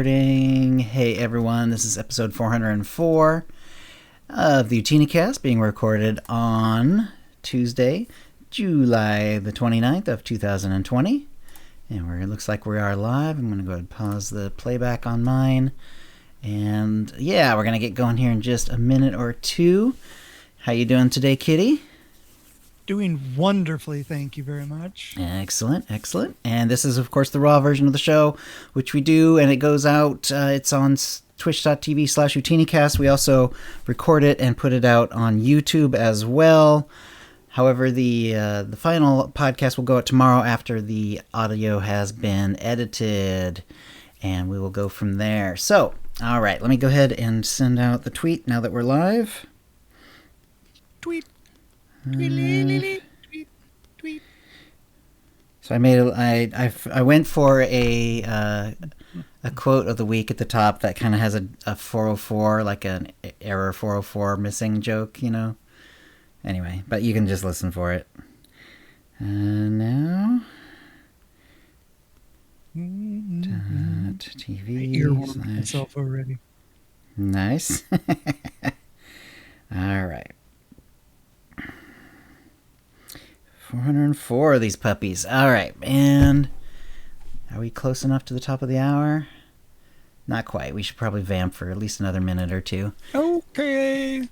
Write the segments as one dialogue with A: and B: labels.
A: Hey everyone, this is episode 404 of the OotiniCast, being recorded on Tuesday, July the 29th of 2020. And it looks like we are live. I'm going to go ahead and pause the playback on mine. And yeah, we're going to get going here in just a minute or two. How you doing today, Kitty?
B: Doing wonderfully, thank you very much.
A: Excellent, excellent. And this is, of course, the raw version of the show, which we do, and it goes out, it's on twitch.tv/OotiniCast. We also record it and put it out on YouTube as well. However, the final podcast will go out tomorrow after the audio has been edited, and we will go from there. So, all right, let me go ahead and send out the tweet now that we're live.
B: Tweet. Tweet.
A: So I went for a quote of the week at the top that kind of has a 404, like an error 404 missing joke, you know. Anyway, but you can just listen for it. Now, TV.
B: I earwormed myself already.
A: Nice. All right. 404 of these puppies. All right, and are we close enough to the top of the hour? Not quite. We should probably vamp for at least another minute or two.
B: Okay.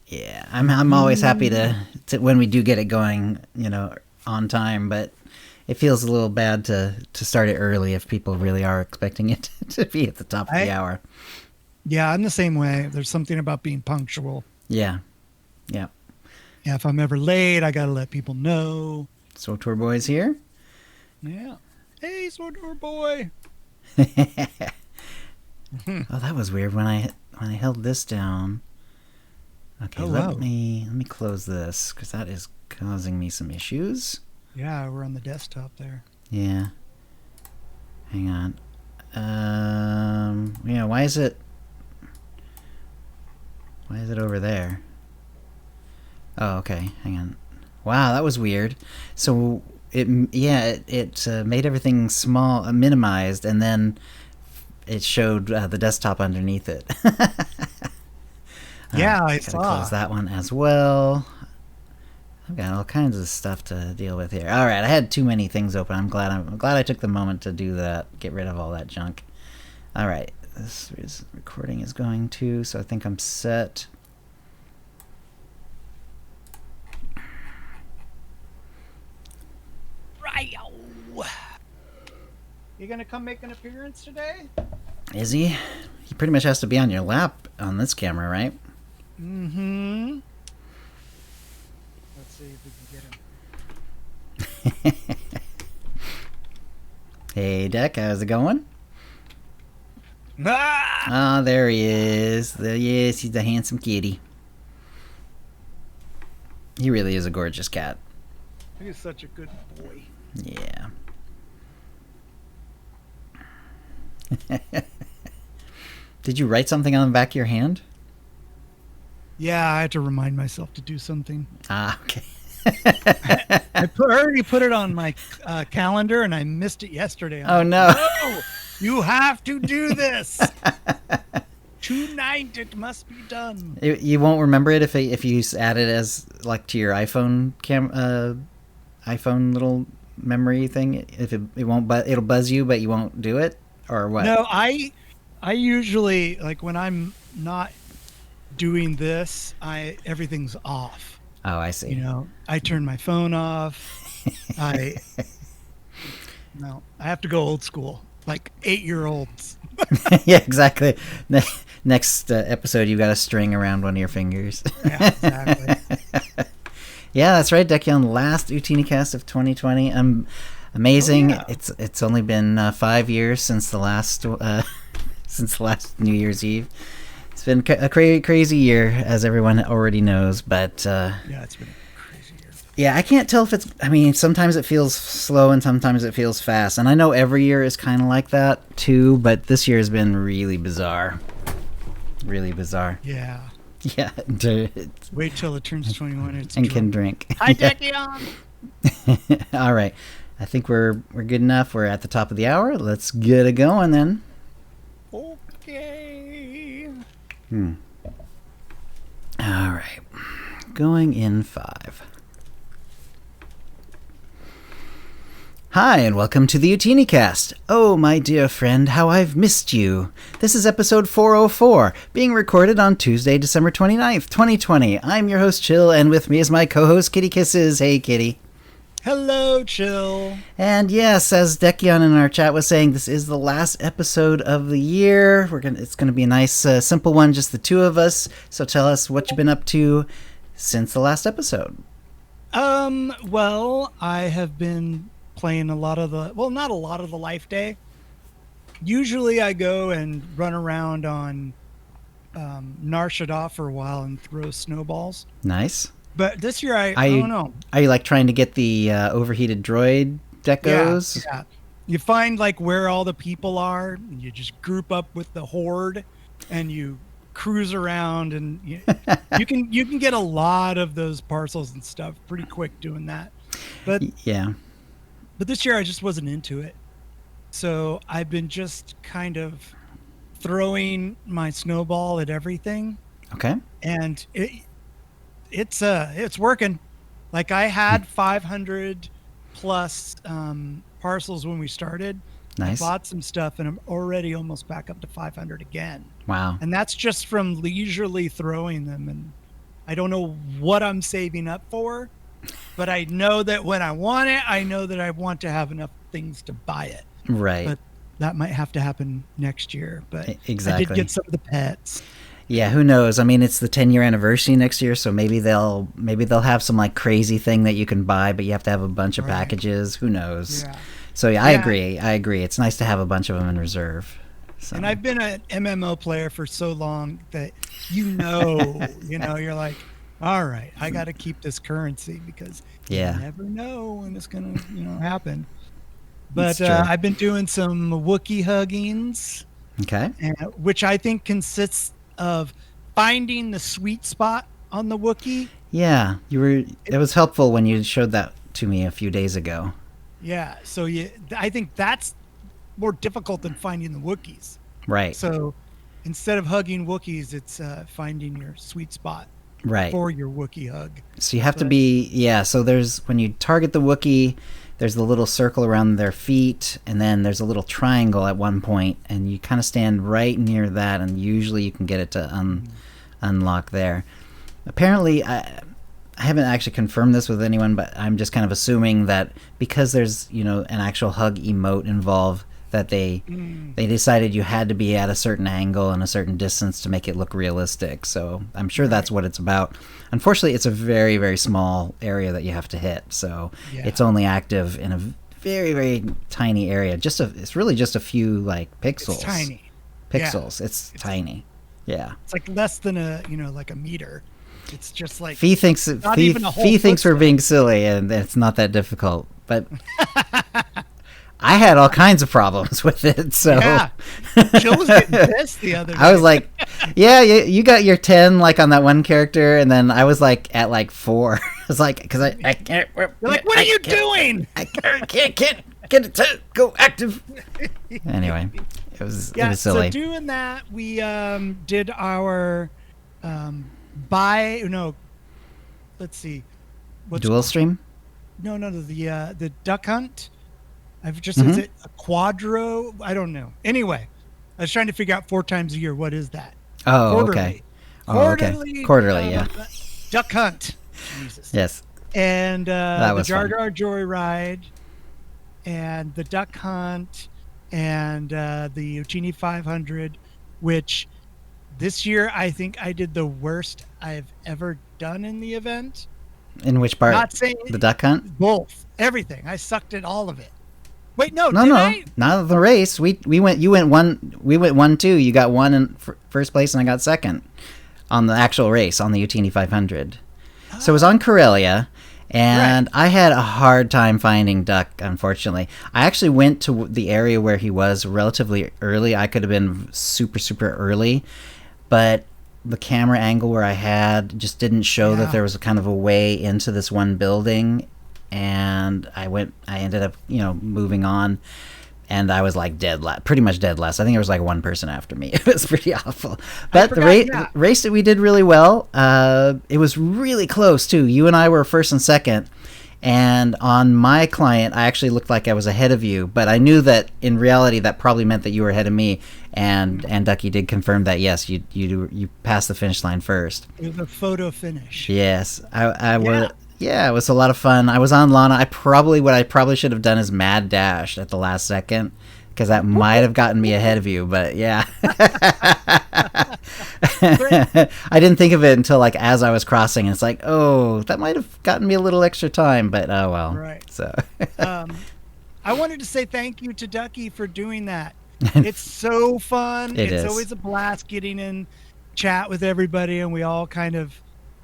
A: Yeah, I'm always happy to when we do get it going, you know, on time, but it feels a little bad to start it early if people really are expecting it to be at the top of the hour.
B: Yeah, I'm the same way. There's something about being punctual.
A: Yeah.
B: Yeah, if I'm ever late, I gotta let people know.
A: Swtor Boy's here.
B: Yeah. Hey, Swtor Boy.
A: Oh, that was weird when I held this down. Okay, let me close this because that is causing me some issues.
B: Yeah, we're on the desktop there.
A: Yeah. Hang on. Yeah, why is it over there? Oh, okay. Hang on. Wow, that was weird. So it made everything small, minimized, and then it showed the desktop underneath it.
B: Yeah, I
A: saw. Gotta close that one as well. I've got all kinds of stuff to deal with here. All right, I had too many things open. I'm glad I took the moment to do that. Get rid of all that junk. All right, this recording is going to, so I think I'm set.
B: You gonna come make an appearance today?
A: Is he? He pretty much has to be on your lap on this camera, right?
B: Mm-hmm. Let's see if we can get him.
A: Hey, Deck, how's it going?
B: Ah!
A: Oh, there he is. Yes, he's a handsome kitty. He really is a gorgeous cat.
B: He's such a good boy.
A: Yeah. Did you write something on the back of your hand?
B: Yeah, I had to remind myself to do something.
A: Ah, okay.
B: I already put it on my calendar, and I missed it yesterday.
A: Oh, no.
B: No, you have to do this. Tonight it must be done.
A: You won't remember it if you add it as like to your iPhone iPhone little memory thing. If it won't, it'll buzz you, but you won't do it, or what?
B: No, I usually, like, when I'm not doing this, everything's off.
A: Oh, I see.
B: You know, I turn my phone off. I have to go old school, like 8-year-olds.
A: Yeah, exactly. Next episode, you got a string around one of your fingers.
B: Yeah, exactly.
A: Yeah, that's right, Dekion. Last OotiniCast of 2020. Amazing.
B: Oh, yeah.
A: It's only been 5 years since the last New Year's Eve. It's been a crazy year, as everyone already knows. But
B: yeah, it's been a crazy year.
A: Yeah, I can't tell if it's. I mean, sometimes it feels slow and sometimes it feels fast, and I know every year is kind of like that too. But this year has been really bizarre. Really bizarre.
B: Yeah.
A: Yeah.
B: Wait till it turns 21
A: and
B: drunk.
A: can drink.
B: Hi, Dekion.
A: All right. I think we're good enough. We're at the top of the hour. Let's get it going then.
B: Okay.
A: All right. Going in 5. Hi, and welcome to the OotiniCast. Oh, my dear friend, how I've missed you. This is episode 404, being recorded on Tuesday, December 29th, 2020. I'm your host, Chill, and with me is my co-host, KittyKissz. Hey, Kitty.
B: Hello, Chill.
A: And yes, as Dekion in our chat was saying, this is the last episode of the year. It's gonna be a nice, simple one, just the two of us. So tell us what you've been up to since the last episode.
B: Well, I have been playing not a lot of the Life Day. Usually I go and run around on Nar Shaddaa for a while and throw snowballs.
A: Nice.
B: But this year I don't know.
A: Are you like trying to get the overheated droid decos?
B: Yeah. You find like where all the people are, and you just group up with the horde, and you cruise around, and you can get a lot of those parcels and stuff pretty quick doing that. But
A: yeah.
B: But this year I just wasn't into it. So I've been just kind of throwing my snowball at everything.
A: Okay.
B: And it's working. Like I had 500 plus parcels when we started.
A: Nice.
B: I bought some stuff and I'm already almost back up to 500 again.
A: Wow.
B: And that's just from leisurely throwing them. And I don't know what I'm saving up for. But I know that when I want it, I know that I want to have enough things to buy it.
A: Right.
B: But that might have to happen next year. But
A: exactly.
B: I did get some of the pets.
A: Yeah, who knows? I mean, it's the 10-year anniversary next year, so maybe they'll have some like crazy thing that you can buy, but you have to have a bunch of packages. Who knows? Yeah. So yeah, I agree. It's nice to have a bunch of them in reserve. So. And
B: I've been an MMO player for so long that you're like, all right, I got to keep this currency because you never know when it's going to, happen. But I've been doing some Wookiee huggings.
A: Okay.
B: Which I think consists of finding the sweet spot on the Wookiee.
A: Yeah, it was helpful when you showed that to me a few days ago.
B: Yeah, so I think that's more difficult than finding the Wookiees.
A: Right.
B: So instead of hugging Wookiees, it's finding your sweet spot.
A: Right.
B: For your Wookiee hug.
A: So you have to be, so when you target the Wookiee, there's the little circle around their feet, and then there's a little triangle at one point, and you kind of stand right near that, and usually you can get it to unlock there. Apparently, I haven't actually confirmed this with anyone, but I'm just kind of assuming that because there's, an actual hug emote involved, that they decided you had to be at a certain angle and a certain distance to make it look realistic. So I'm sure that's what it's about. Unfortunately, it's a very, very small area that you have to hit. So it's only active in a very, very tiny area. It's really just a few like pixels.
B: It's tiny.
A: Pixels. Yeah. It's tiny. Yeah.
B: It's like less than like a meter. It's just like
A: Fee thinks we're being silly, and it's not that difficult. But I had all kinds of problems with it, so
B: Jill was getting pissed the other day.
A: I was like, you got your 10 like on that one character, and then I was like at like 4. I was like, because I can't.
B: You're like, what are you doing?
A: I can't get it to go active. Anyway, it was silly.
B: So doing that, we did our let's see,
A: dual stream.
B: No, the duck hunt. Is it a quadro? I don't know. Anyway, I was trying to figure out 4 times a year. What is that?
A: Oh,
B: Quarterly.
A: Okay. Quarterly, yeah.
B: Duck hunt. Jesus.
A: Yes.
B: And
A: that
B: the
A: was
B: Jar
A: fun.
B: Jar Joyride, and the duck hunt, and the Utini 500, which this year I think I did the worst I've ever done in the event.
A: In which part?
B: Not saying
A: the duck hunt?
B: Both. Everything. I sucked at all of it. Wait, no,
A: not the race. We went 1-2. You got 1 in first place, and I got 2nd on the actual race on the Utini 500. So it was on Corellia, and I had a hard time finding Duck. Unfortunately, I actually went to the area where he was relatively early. I could have been super, super early, but the camera angle where I had just didn't show that there was a kind of a way into this one building. And I ended up, moving on. and I was like pretty much dead last. I think there was like one person after me. It was pretty awful. But the race that we did really well. It was really close too. You and I were first and second. And on my client, I actually looked like I was ahead of you, but I knew that in reality that probably meant that you were ahead of me. And Ducky did confirm that yes, you passed the finish line first.
B: It was a photo finish.
A: Yes, yeah, it was a lot of fun. I was on Lana. What I probably should have done is mad dash at the last second, because that might have gotten me ahead of you. But yeah, I didn't think of it until like as I was crossing, and it's like, oh, that might have gotten me a little extra time. But oh well.
B: Right.
A: So
B: I wanted to say thank you to Ducky for doing that. It's so fun. It's always a blast getting in chat with everybody, and we all kind of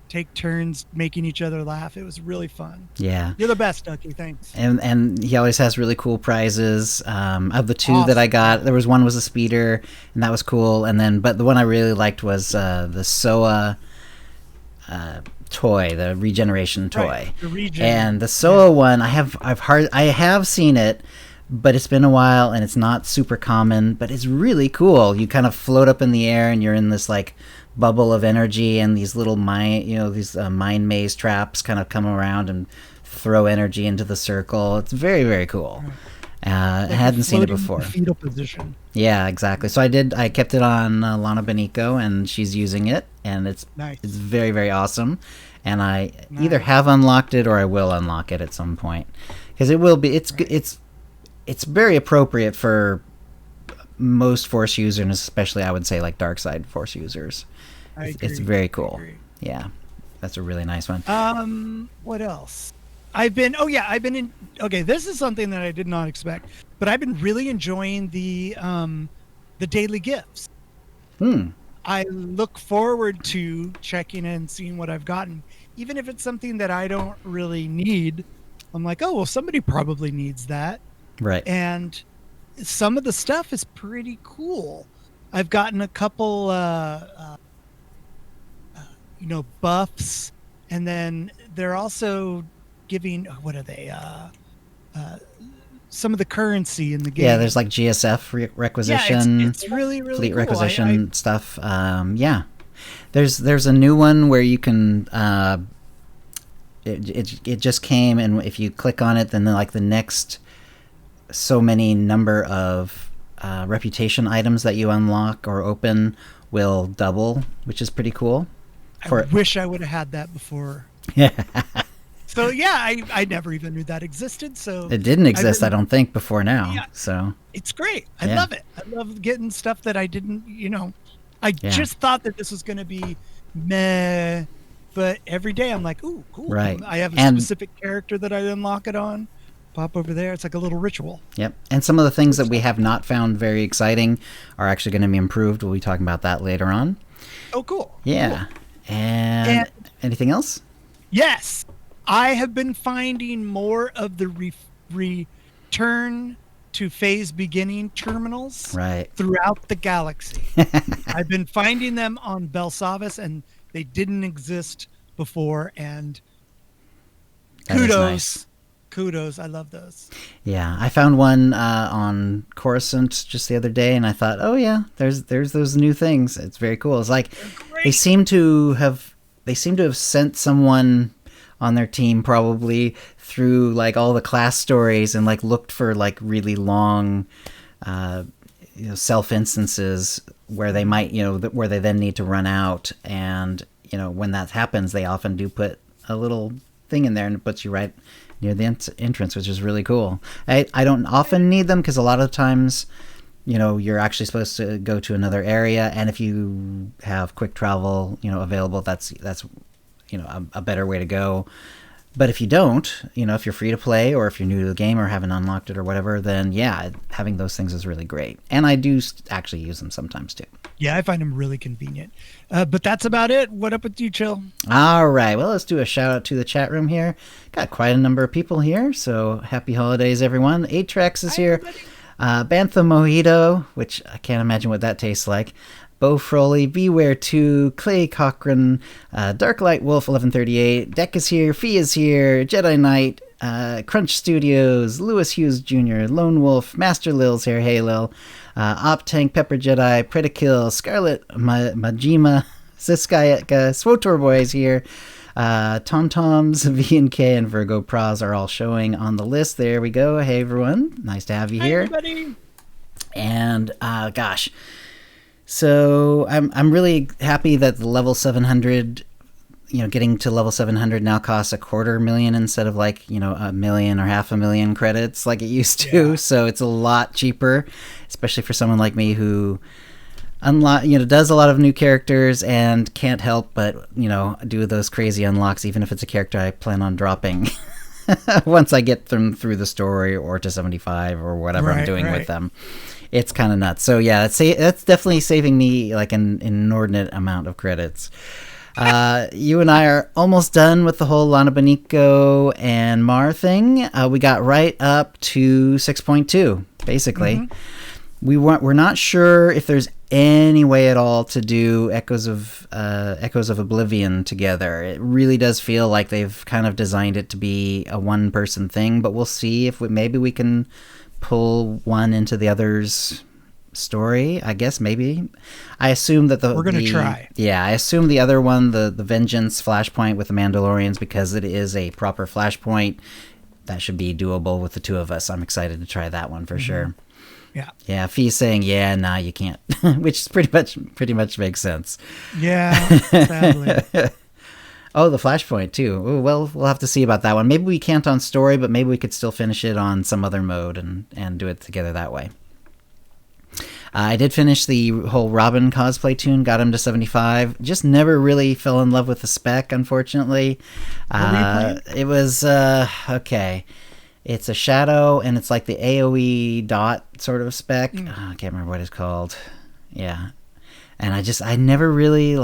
B: take turns making each other laugh. It was really fun.
A: Yeah,
B: you're the best, Ducky. Thanks.
A: And he always has really cool prizes. Of the two that I got, there was one was a speeder, and that was cool. And then, but the one I really liked was the SOA toy, the regeneration toy.
B: Right, the
A: and the SOA one, I have seen it, but it's been a while, and it's not super common. But it's really cool. You kind of float up in the air, and you're in this like bubble of energy, and these little mind maze traps kind of come around and throw energy into the circle. It's very, very cool. I hadn't seen it before.
B: Fetal position.
A: Yeah, exactly. So I kept it on Lana Benico, and she's using it, and it's very, very awesome. And I either have unlocked it or I will unlock it at some point, because it will be. It's very appropriate for most Force users, especially I would say like dark side Force users. It's very cool. Yeah, that's a really nice one.
B: What else? I've been in. Okay, this is something that I did not expect, but I've been really enjoying the daily gifts. I look forward to checking in and seeing what I've gotten, even if it's something that I don't really need. I'm like, oh well, somebody probably needs that,
A: right?
B: And some of the stuff is pretty cool. I've gotten a couple, buffs, and then they're also giving, what are they? Some of the currency in the game.
A: Yeah, there's like GSF requisition.
B: Yeah, it's really, really
A: fleet
B: cool.
A: requisition stuff. Yeah, there's a new one where you can. It just came, and if you click on it, then like the next so many number of reputation items that you unlock or open will double, which is pretty cool.
B: I wish I would have had that before.
A: Yeah.
B: So yeah, I never even knew that existed. So
A: it didn't exist, I don't think, before now. Yeah,
B: so it's great. I love it. I love getting stuff that I didn't. Just thought that this was going to be meh, but every day I'm like, ooh, cool.
A: Right.
B: I have a specific character that I unlock it on. Pop over there. It's like a little ritual.
A: Yep. And some of the things that we have not found very exciting are actually going to be improved. We'll be talking about that later on.
B: Oh, cool.
A: Yeah. Cool. And anything else?
B: Yes. I have been finding more of the return to phase beginning terminals throughout the galaxy. I've been finding them on Belsavis, and they didn't exist before. And kudos. I love those. Yeah,
A: I found one on Coruscant just the other day, and I thought, oh yeah, there's those new things. It's very cool. It's like they seem to have sent someone on their team probably through like all the class stories and like looked for like really long self instances where they might where they then need to run out, and when that happens they often do put a little thing in there and it puts you right near the entrance, which is really cool. I don't often need them because a lot of times you're actually supposed to go to another area, and if you have quick travel available, that's a better way to go. But if you don't, if you're free to play or if you're new to the game or haven't unlocked it or whatever, then yeah, having those things is really great. And I do actually use them sometimes too.
B: Yeah, I find them really convenient. But that's about it. What up with you, Chill?
A: All right. Well, let's do a shout out to the chat room here. Got quite a number of people here. So happy holidays, everyone. 8Trex is here. Bantha Mojito, which I can't imagine what that tastes like. Bo Froley, Beware 2, Clay Cochran, Darklight Wolf 1138, Deck is here, Fee is here, Jedi Knight, Crunch Studios, Lewis Hughes Jr., Lone Wolf, Master Lil's Hair Halil, Op Tank, Pepper Jedi, Predakill, Scarlet Majima, Siskayeka, Swotor Boys here. Tom Toms, V and K, and Virgo Praz are all showing on the list. There we go. Hey everyone, nice to have you here.
B: Hi everybody.
A: And gosh, so I'm really happy that the level 700, getting to level 700 now costs $250,000 instead of like $1 million or $500,000 credits like it used to.
B: Yeah.
A: So it's a lot cheaper, especially for someone like me who does a lot of new characters and can't help but do those crazy unlocks, even if it's a character I plan on dropping once I get them through the story or to 75 or whatever I'm doing with them. It's kind of nuts. So yeah, that's definitely saving me like an inordinate amount of credits. You and I are almost done with the whole Lana Benico and Mar thing. We got right up to 6.2 basically. Mm-hmm. We're not sure if there's any way at all to do Echoes of Oblivion together. It really does feel like they've kind of designed it to be a one-person thing, but we'll see if maybe we can pull one into the other's story. I guess maybe. I assume that we're going to try. Yeah, I assume the other one, the Vengeance Flashpoint with the Mandalorians, because it is a proper Flashpoint, that should be doable with the two of us. I'm excited to try that one for sure.
B: Yeah.
A: Yeah. Fee's saying, yeah, nah, you can't, which is pretty much makes sense.
B: Yeah. Sadly.
A: Oh, the Flashpoint too. Ooh, well, we'll have to see about that one. Maybe we can't on story, but maybe we could still finish it on some other mode and do it together that way. I did finish the whole Robin cosplay tune, got him to 75. Just never really fell in love with the spec, unfortunately. It was, okay. It's a shadow, and it's like the AoE dot sort of spec. I can't remember what it's called. Yeah. And I never really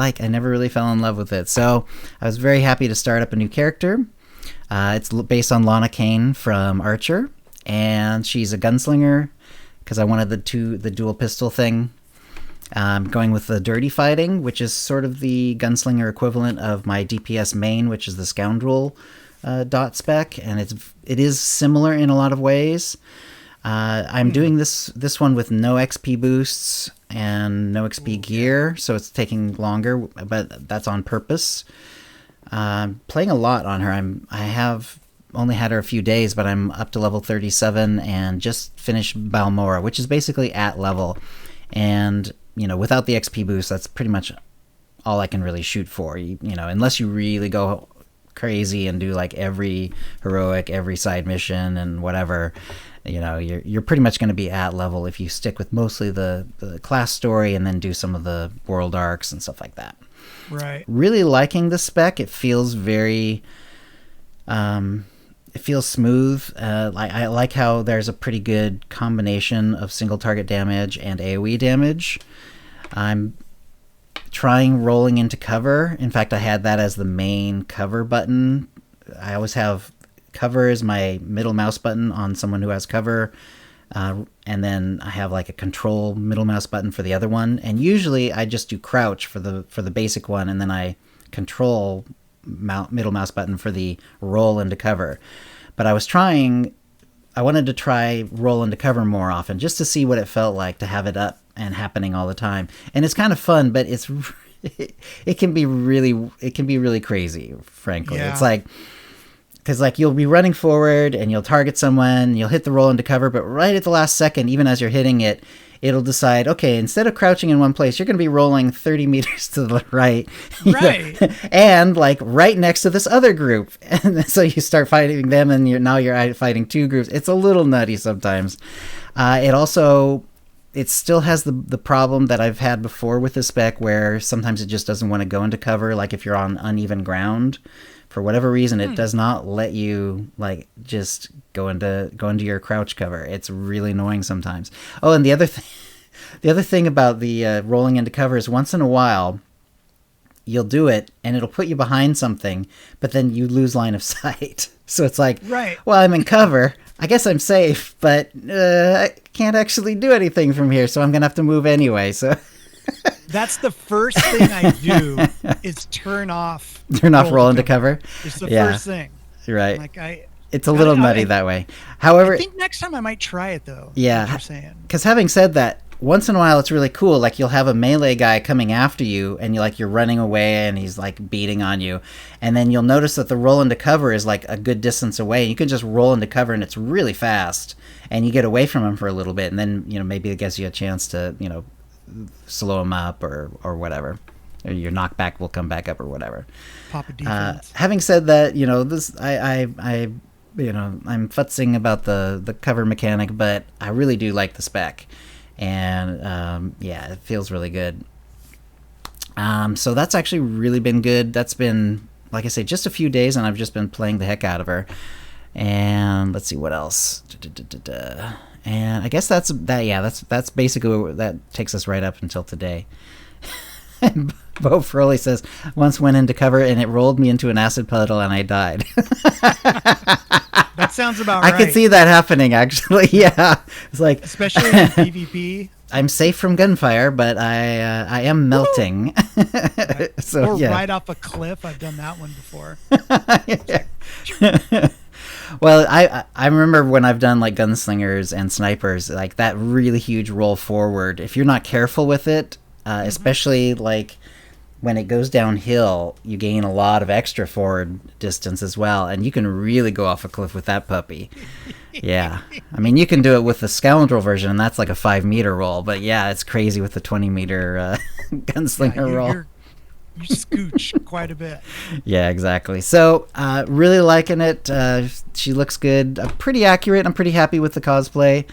A: fell in love with it. So I was very happy to start up a new character. It's based on Lana Kane from Archer, and she's a gunslinger because I wanted the dual pistol thing. Going with the dirty fighting, which is sort of the gunslinger equivalent of my DPS main, which is the scoundrel dot spec, and it is similar in a lot of ways. I'm doing this one with no XP boosts and no XP gear, so it's taking longer, but that's on purpose. Playing a lot on her. I have only had her a few days, but I'm up to level 37 and just finished Balmora, which is basically at level. And without the XP boost, that's pretty much all I can really shoot for. Unless you really go crazy and do like every heroic, every side mission and whatever, you're pretty much going to be at level if you stick with mostly the class story and then do some of the world arcs and stuff like that.
B: Right.
A: Really liking the spec. It feels very it feels smooth. I like how there's a pretty good combination of single target damage and AoE damage. I'm trying rolling into cover. In fact, I had that as the main cover button. I always have cover as my middle mouse button on someone who has cover, and then I have like a control middle mouse button for the other one. And usually I just do crouch for the basic one, and then I control middle mouse button for the roll into cover. But I wanted to try roll into cover more often, just to see what it felt like to have it up and happening all the time. And it's kind of fun, but it can be really crazy, frankly. Yeah. It's like, because like you'll be running forward and you'll target someone, you'll hit the roll into cover, but right at the last second, even as you're hitting it, it'll decide, okay, instead of crouching in one place, you're going to be rolling 30 meters to the right.
B: Right.
A: And like right next to this other group. And so you start fighting them, and you're fighting two groups. It's a little nutty sometimes. It still has the problem that I've had before with the spec, where sometimes it just doesn't want to go into cover. Like if you're on uneven ground, for whatever reason, it does not let you like just go into your crouch cover. It's really annoying sometimes. Oh, and the other thing about the rolling into cover is once in a while you'll do it and it'll put you behind something, but then you lose line of sight. So it's like, right, well, I'm in cover. I guess I'm safe, but I can't actually do anything from here, so I'm gonna have to move anyway. So.
B: That's the first thing I do is turn off roll into cover. It's the first thing.
A: Right.
B: Like
A: it's a little nutty that way. However,
B: I think next time I might try it though.
A: Yeah,
B: you're saying.
A: Because having said that, once in a while it's really cool. Like you'll have a melee guy coming after you, and you're running away, and he's like beating on you, and then you'll notice that the roll into cover is like a good distance away. You can just roll into cover, and it's really fast, and you get away from him for a little bit, and then maybe it gives you a chance to slow him up or whatever. Or your knockback will come back up or whatever.
B: Pop a defense.
A: Having said that, this I'm futzing about the cover mechanic, but I really do like the spec, and it feels really good. So that's actually really been good. That's been, like I say, just a few days, and I've just been playing the heck out of her. And let's see what else. And I guess that's basically that takes us right up until today. Bo Froley says, once went into cover and it rolled me into an acid puddle and I died.
B: That sounds about right.
A: I could see that happening, actually. Yeah. It's like,
B: especially in PvP.
A: I'm safe from gunfire, but I am melting.
B: Right.
A: So,
B: right off a cliff. I've done that one before.
A: Well, I remember when I've done like gunslingers and snipers, like that really huge roll forward. If you're not careful with it, especially like when it goes downhill, you gain a lot of extra forward distance as well, and you can really go off a cliff with that puppy. Yeah. I mean, you can do it with the scoundrel version, and that's like a 5-meter roll, but yeah, it's crazy with the 20-meter gunslinger roll.
B: You scooch quite a bit.
A: Yeah, exactly. So, really liking it. She looks good. Pretty accurate. I'm pretty happy with the cosplay.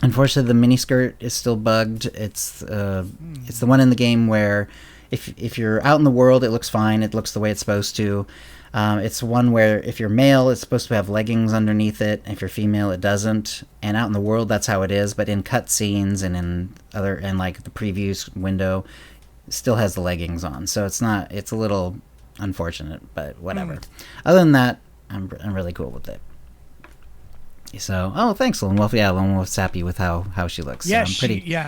A: Unfortunately, the miniskirt is still bugged. It's the one in the game where if you're out in the world, it looks fine. It looks the way it's supposed to. It's one where if you're male, it's supposed to have leggings underneath it. If you're female, it doesn't. And out in the world, that's how it is. But in cutscenes and like the previews window, it still has the leggings on. So it's a little unfortunate, but whatever. Other than that, I'm really cool with it. So, thanks, Lone Wolf. Yeah, Lone Wolf's happy with how she looks.
B: Yeah,
A: so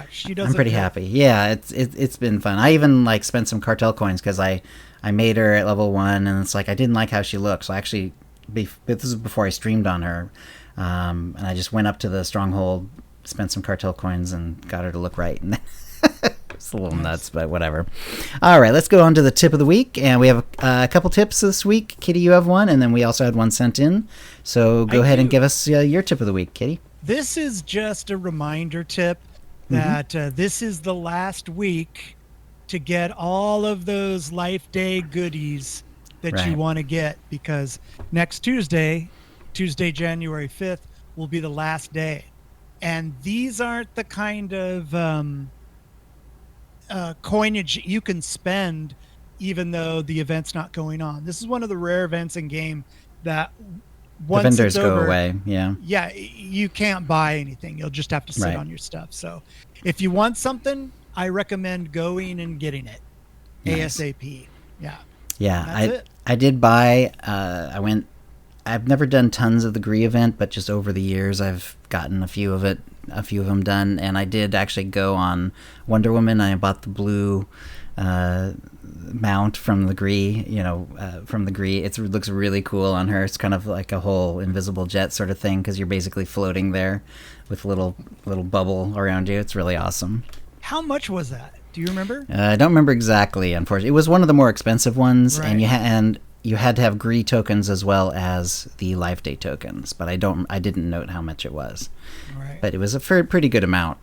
B: she does.
A: I'm pretty happy. Yeah, it's been fun. I even like spent some cartel coins because I made her at level 1, and it's like I didn't like how she looked. So I actually, this is before I streamed on her, and I just went up to the stronghold, spent some cartel coins, and got her to look right. And it's a little nuts, but whatever. All right, let's go on to the tip of the week, and we have a couple tips this week. Kitty, you have one, and then we also had one sent in. So go ahead and give us your tip of the week, Kitty.
B: This is just a reminder tip that this is the last week to get all of those Life Day goodies that you want to get, because next Tuesday, January 5th, will be the last day. And these aren't the kind of coinage you can spend even though the event's not going on. This is one of the rare events in game that once
A: the vendors
B: it's over,
A: go away.
B: Yeah, you can't buy anything. You'll just have to sit on your stuff. So if you want something, I recommend going and getting it ASAP. Yeah.
A: I did buy I've never done tons of the Gree event, but just over the years I've gotten a few of them done, and I did actually go on Wonder Woman. I bought the blue mount from the Gree, from the Gree. It looks really cool on her. It's kind of like a whole invisible jet sort of thing, because you're basically floating there with a little bubble around you. It's really awesome.
B: How much was that? Do you remember?
A: I don't remember exactly, unfortunately. It was one of the more expensive ones,
B: right.
A: and you had to have Gree tokens as well as the Life Day tokens, but I didn't note how much it was.
B: Right.
A: But it was a pretty good amount.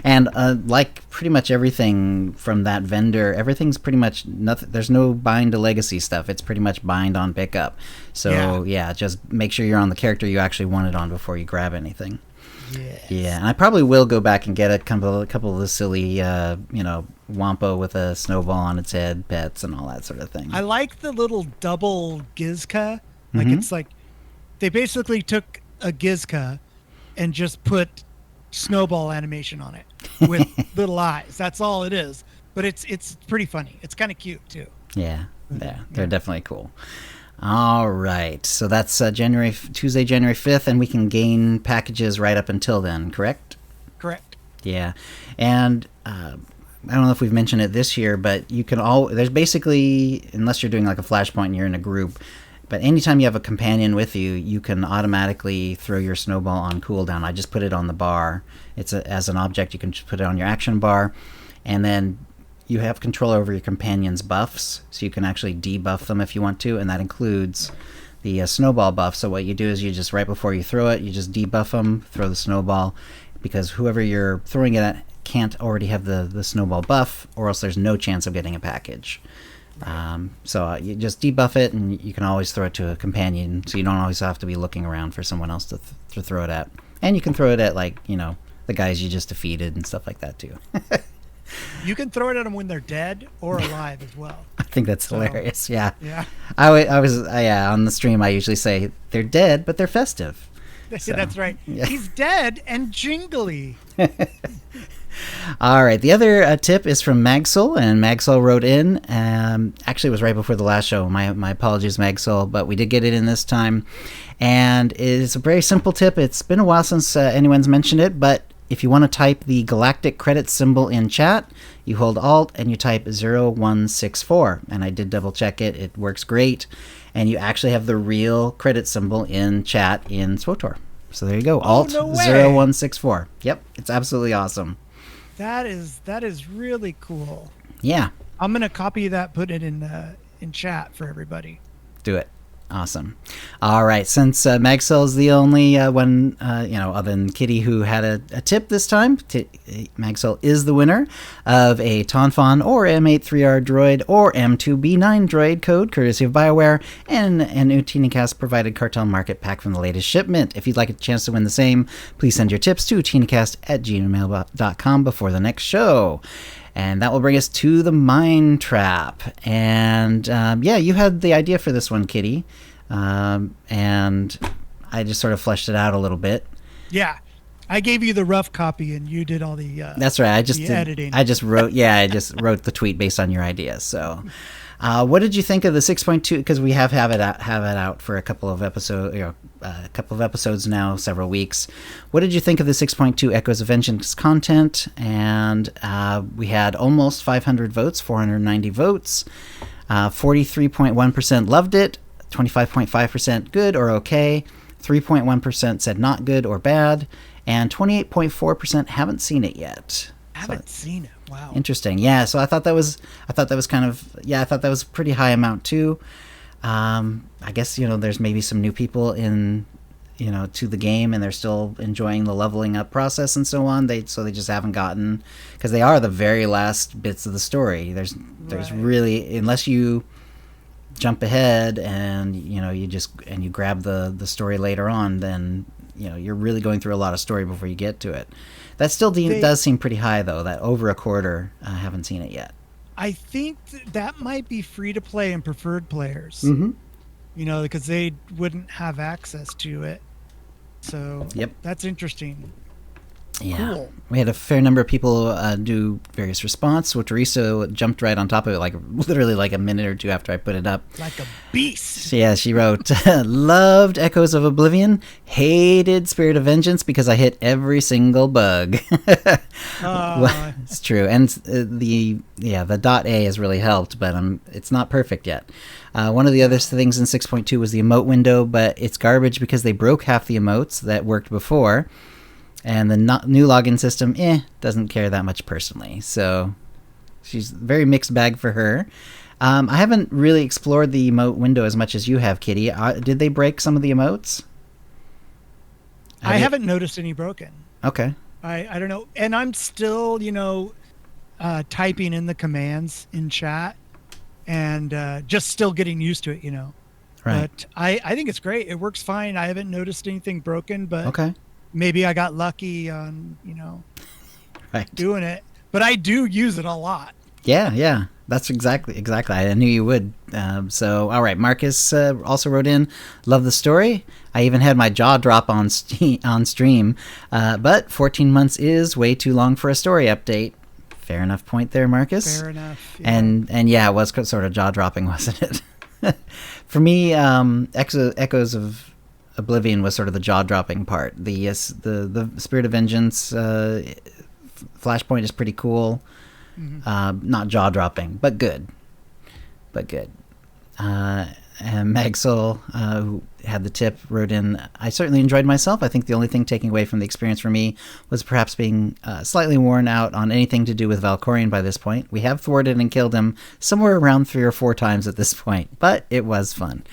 A: And like pretty much everything from that vendor, everything's pretty much nothing. There's no bind to legacy stuff. It's pretty much bind on pickup. So yeah, just make sure you're on the character you actually want it on before you grab anything.
B: Yes.
A: Yeah, and I probably will go back and get a couple of the silly, Wampa with a snowball on its head, pets, and all that sort of thing.
B: I like the little double Gizka. Like it's like they basically took a Gizka and just put snowball animation on it with little eyes. That's all it is. But it's pretty funny. It's kind of cute too.
A: Yeah, they're definitely cool. All right, so that's Tuesday, January 5th, and we can gain packages right up until then, correct?
B: Correct.
A: Yeah, and I don't know if we've mentioned it this year, but you can there's basically, unless you're doing like a flashpoint and you're in a group, But anytime you have a companion with you, you can automatically throw your snowball on cooldown. I just put it on the bar. As an object, you can just put it on your action bar, and then you have control over your companion's buffs, so you can actually debuff them if you want to, and that includes the snowball buff. So what you do is you just, right before you throw it, you just debuff them, throw the snowball, because whoever you're throwing it at can't already have the snowball buff, or else there's no chance of getting a package. So you just debuff it, and you can always throw it to a companion, so you don't always have to be looking around for someone else to throw it at. And you can throw it at, like, the guys you just defeated and stuff like that too.
B: You can throw it at them when they're dead or alive as well.
A: I think that's hilarious. Yeah.
B: Yeah.
A: I was on the stream. I usually say they're dead, but they're festive. So,
B: that's right.
A: Yeah.
B: He's dead and jingly.
A: All right. The other tip is from Magsol, and Magsol wrote in. Actually, it was right before the last show. My apologies, Magsol, but we did get it in this time. And it's a very simple tip. It's been a while since anyone's mentioned it, but if you want to type the galactic credit symbol in chat, you hold Alt and you type 0164. And I did double check it. It works great. And you actually have the real credit symbol in chat in SWTOR. So there you go. Alt 0164. Yep. It's absolutely awesome.
B: That is really cool.
A: Yeah.
B: I'm going to copy that, put it in chat for everybody.
A: Do it. Awesome. All right. Since Magsol is the only one, other than Kitty, who had a tip this time, Magsol is the winner of a Tonfon or M83R droid or M2B9 droid code, courtesy of BioWare, and an OotiniCast provided Cartel Market pack from the latest shipment. If you'd like a chance to win the same, please send your tips to OotiniCast@gmail.com before the next show. And that will bring us to the Mind Trap. And you had the idea for this one, Kitty. And I just sort of fleshed it out a little bit.
B: Yeah. I gave you the rough copy and you did all the
A: That's right.
B: editing.
A: I just wrote the tweet based on your ideas. So what did you think of the 6.2? Because we have it out for a couple of episodes now, several weeks. What did you think of the 6.2 Echoes of Vengeance content? And we had almost 500 votes, 490 votes. 43.1% loved it, 25.5% good or okay, 3.1% said not good or bad, and 28.4% haven't seen it yet.
B: Haven't seen it. Wow.
A: Interesting. Yeah. So I thought that was a pretty high amount too. I guess, there's maybe some new people to the game, and they're still enjoying the leveling up process and so on. They just haven't gotten, because they are the very last bits of the story. There's really, unless you jump ahead and, you grab the story later on, then, you're really going through a lot of story before you get to it. That still does seem pretty high, though, that over a quarter haven't seen it yet.
B: I think that might be free to play and preferred players.
A: Mm-hmm.
B: Because they wouldn't have access to it. So
A: yep.
B: That's interesting.
A: Yeah.
B: Cool.
A: We had a fair number of people do various response. Swtorista jumped right on top of it, literally a minute or two after I put it up.
B: Like a beast.
A: Yeah, she wrote, loved Echoes of Oblivion, hated Spirit of Vengeance because I hit every single bug. Well, it's true. And the .a has really helped, but it's not perfect yet. One of the other things in 6.2 was the emote window, but it's garbage because they broke half the emotes that worked before. And the new login system, doesn't care that much personally. So she's very mixed bag for her. I haven't really explored the emote window as much as you have, Kitty. Did they break some of the emotes?
B: I haven't noticed any broken.
A: Okay.
B: I don't know. And I'm still, typing in the commands in chat and just still getting used to it,
A: Right.
B: But I think it's great. It works fine. I haven't noticed anything broken, but
A: okay.
B: Maybe I got lucky on,
A: right.
B: doing it. But I do use it a lot.
A: Yeah. That's exactly. I knew you would. So, all right. Marcus also wrote in, love the story. I even had my jaw drop on stream. But 14 months is way too long for a story update. Fair enough point there, Marcus.
B: Fair enough. Yeah.
A: And yeah, it was sort of jaw dropping, wasn't it? For me, Echoes of Oblivion was sort of the jaw-dropping part. The Spirit of Vengeance flashpoint is pretty cool. Mm-hmm. Not jaw-dropping, but good. And Magsol, who had the tip, wrote in, I certainly enjoyed myself. I think the only thing taking away from the experience for me was perhaps being slightly worn out on anything to do with Valkorion by this point. We have thwarted and killed him somewhere around 3 or 4 times at this point, but it was fun.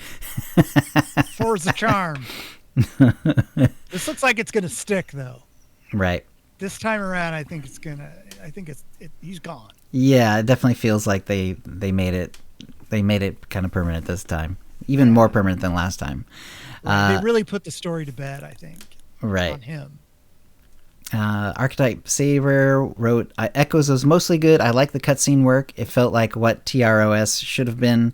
B: 4's the charm. This looks like it's going to stick, though.
A: Right.
B: This time around, I think he's gone.
A: Yeah, it definitely feels like they made it kind of permanent this time, even more permanent than last time.
B: They really put the story to bed, I think.
A: Right.
B: On him.
A: Archetype Saber wrote, Echoes was mostly good. I like the cutscene work. It felt like what TROS should have been.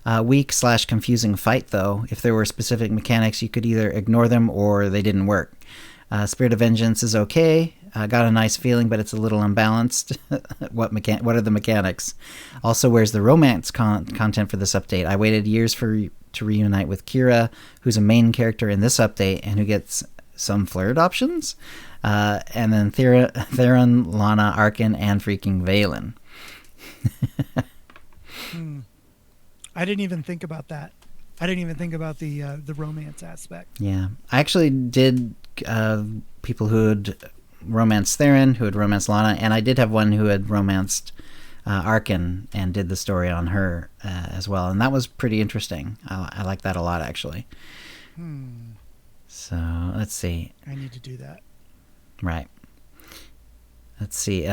A: Weak/confusing fight, though. If there were specific mechanics, you could either ignore them or they didn't work. Spirit of Vengeance is okay. Got a nice feeling, but it's a little unbalanced. What are the mechanics? Also, where's the romance content for this update? I waited years to reunite with Kira, who's a main character in this update and who gets some flirt options. And then Theron, Lana, Arkin, and freaking Valen.
B: I didn't even think about that. I didn't even think about the romance aspect.
A: Yeah. I actually did people who had romanced Theron, who had romanced Lana, and I did have one who had romanced Arkin and did the story on her as well. And that was pretty interesting. I like that a lot, actually. So, let's see.
B: I need to do that.
A: Right. Let's see.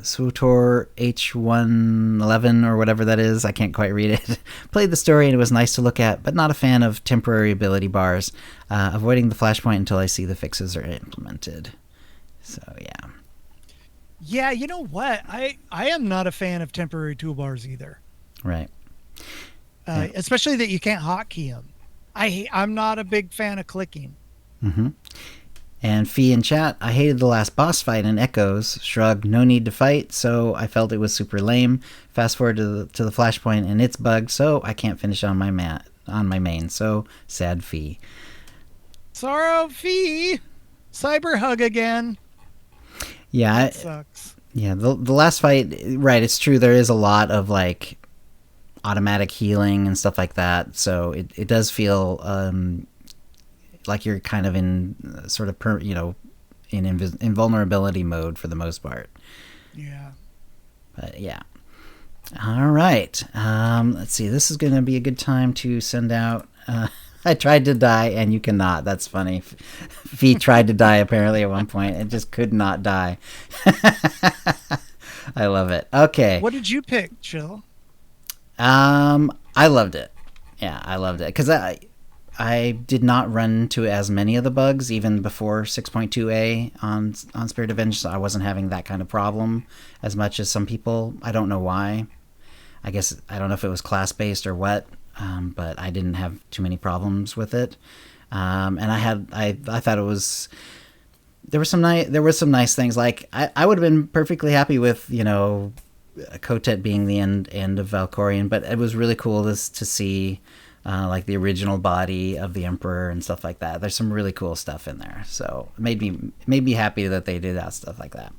A: Swtor H111 or whatever that is. I can't quite read it. Played the story and it was nice to look at, but not a fan of temporary ability bars. Avoiding the flashpoint until I see the fixes are implemented. So, yeah.
B: Yeah, you know what? I am not a fan of temporary toolbars either.
A: Right.
B: Especially that you can't hotkey them. I'm not a big fan of clicking.
A: Mm-hmm. And Fee in chat, I hated the last boss fight in Echoes. Shrug, no need to fight, so I felt it was super lame. Fast forward to the flashpoint and it's bugged, so I can't finish on my main. So sad, Fee.
B: Sorrow, Fee. Cyber hug again.
A: Yeah,
B: that sucks.
A: Yeah, the last fight, right? It's true. There is a lot of like automatic healing and stuff like that, so it does feel like you're kind of in sort of in invulnerability mode for the most part.
B: Yeah.
A: But yeah. All right. Let's see. This is going to be a good time to send out. I tried to die and you cannot. That's funny. Fee tried to die apparently at one point and just could not die. I love it. Okay.
B: What did you pick, Chill?
A: I loved it. Yeah, I loved it because I did not run into as many of the bugs even before 6.2a on Spirit of Vengeance. I wasn't having that kind of problem as much as some people. I don't know why. I guess I don't know if it was class-based or what, but I didn't have too many problems with it. And I thought it was... There were some nice things. Like, I would have been perfectly happy with, Kotet being the end of Valkorion, but it was really cool to see... like the original body of the Emperor and stuff like that. There's some really cool stuff in there, so it made me happy that they did that stuff like that.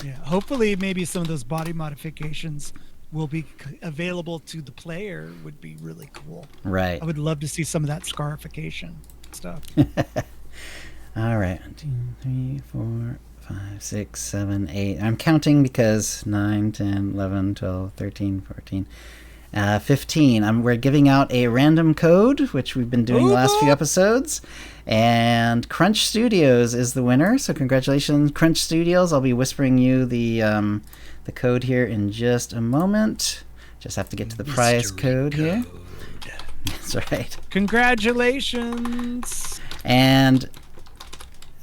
B: Yeah, hopefully maybe some of those body modifications will be available to the player. Would be really cool.
A: Right.
B: I would love to see some of that scarification stuff.
A: All right, 1, 2, 3, 4, 5, 6, 7, 8. I'm counting because 9, 10, 11, 12, 13, 14. 15. We're giving out a random code, which we've been doing the last few episodes. And Crunch Studios is the winner. So congratulations, Crunch Studios. I'll be whispering you the code here in just a moment. Just have to get to the prize code here. That's right.
B: Congratulations.
A: And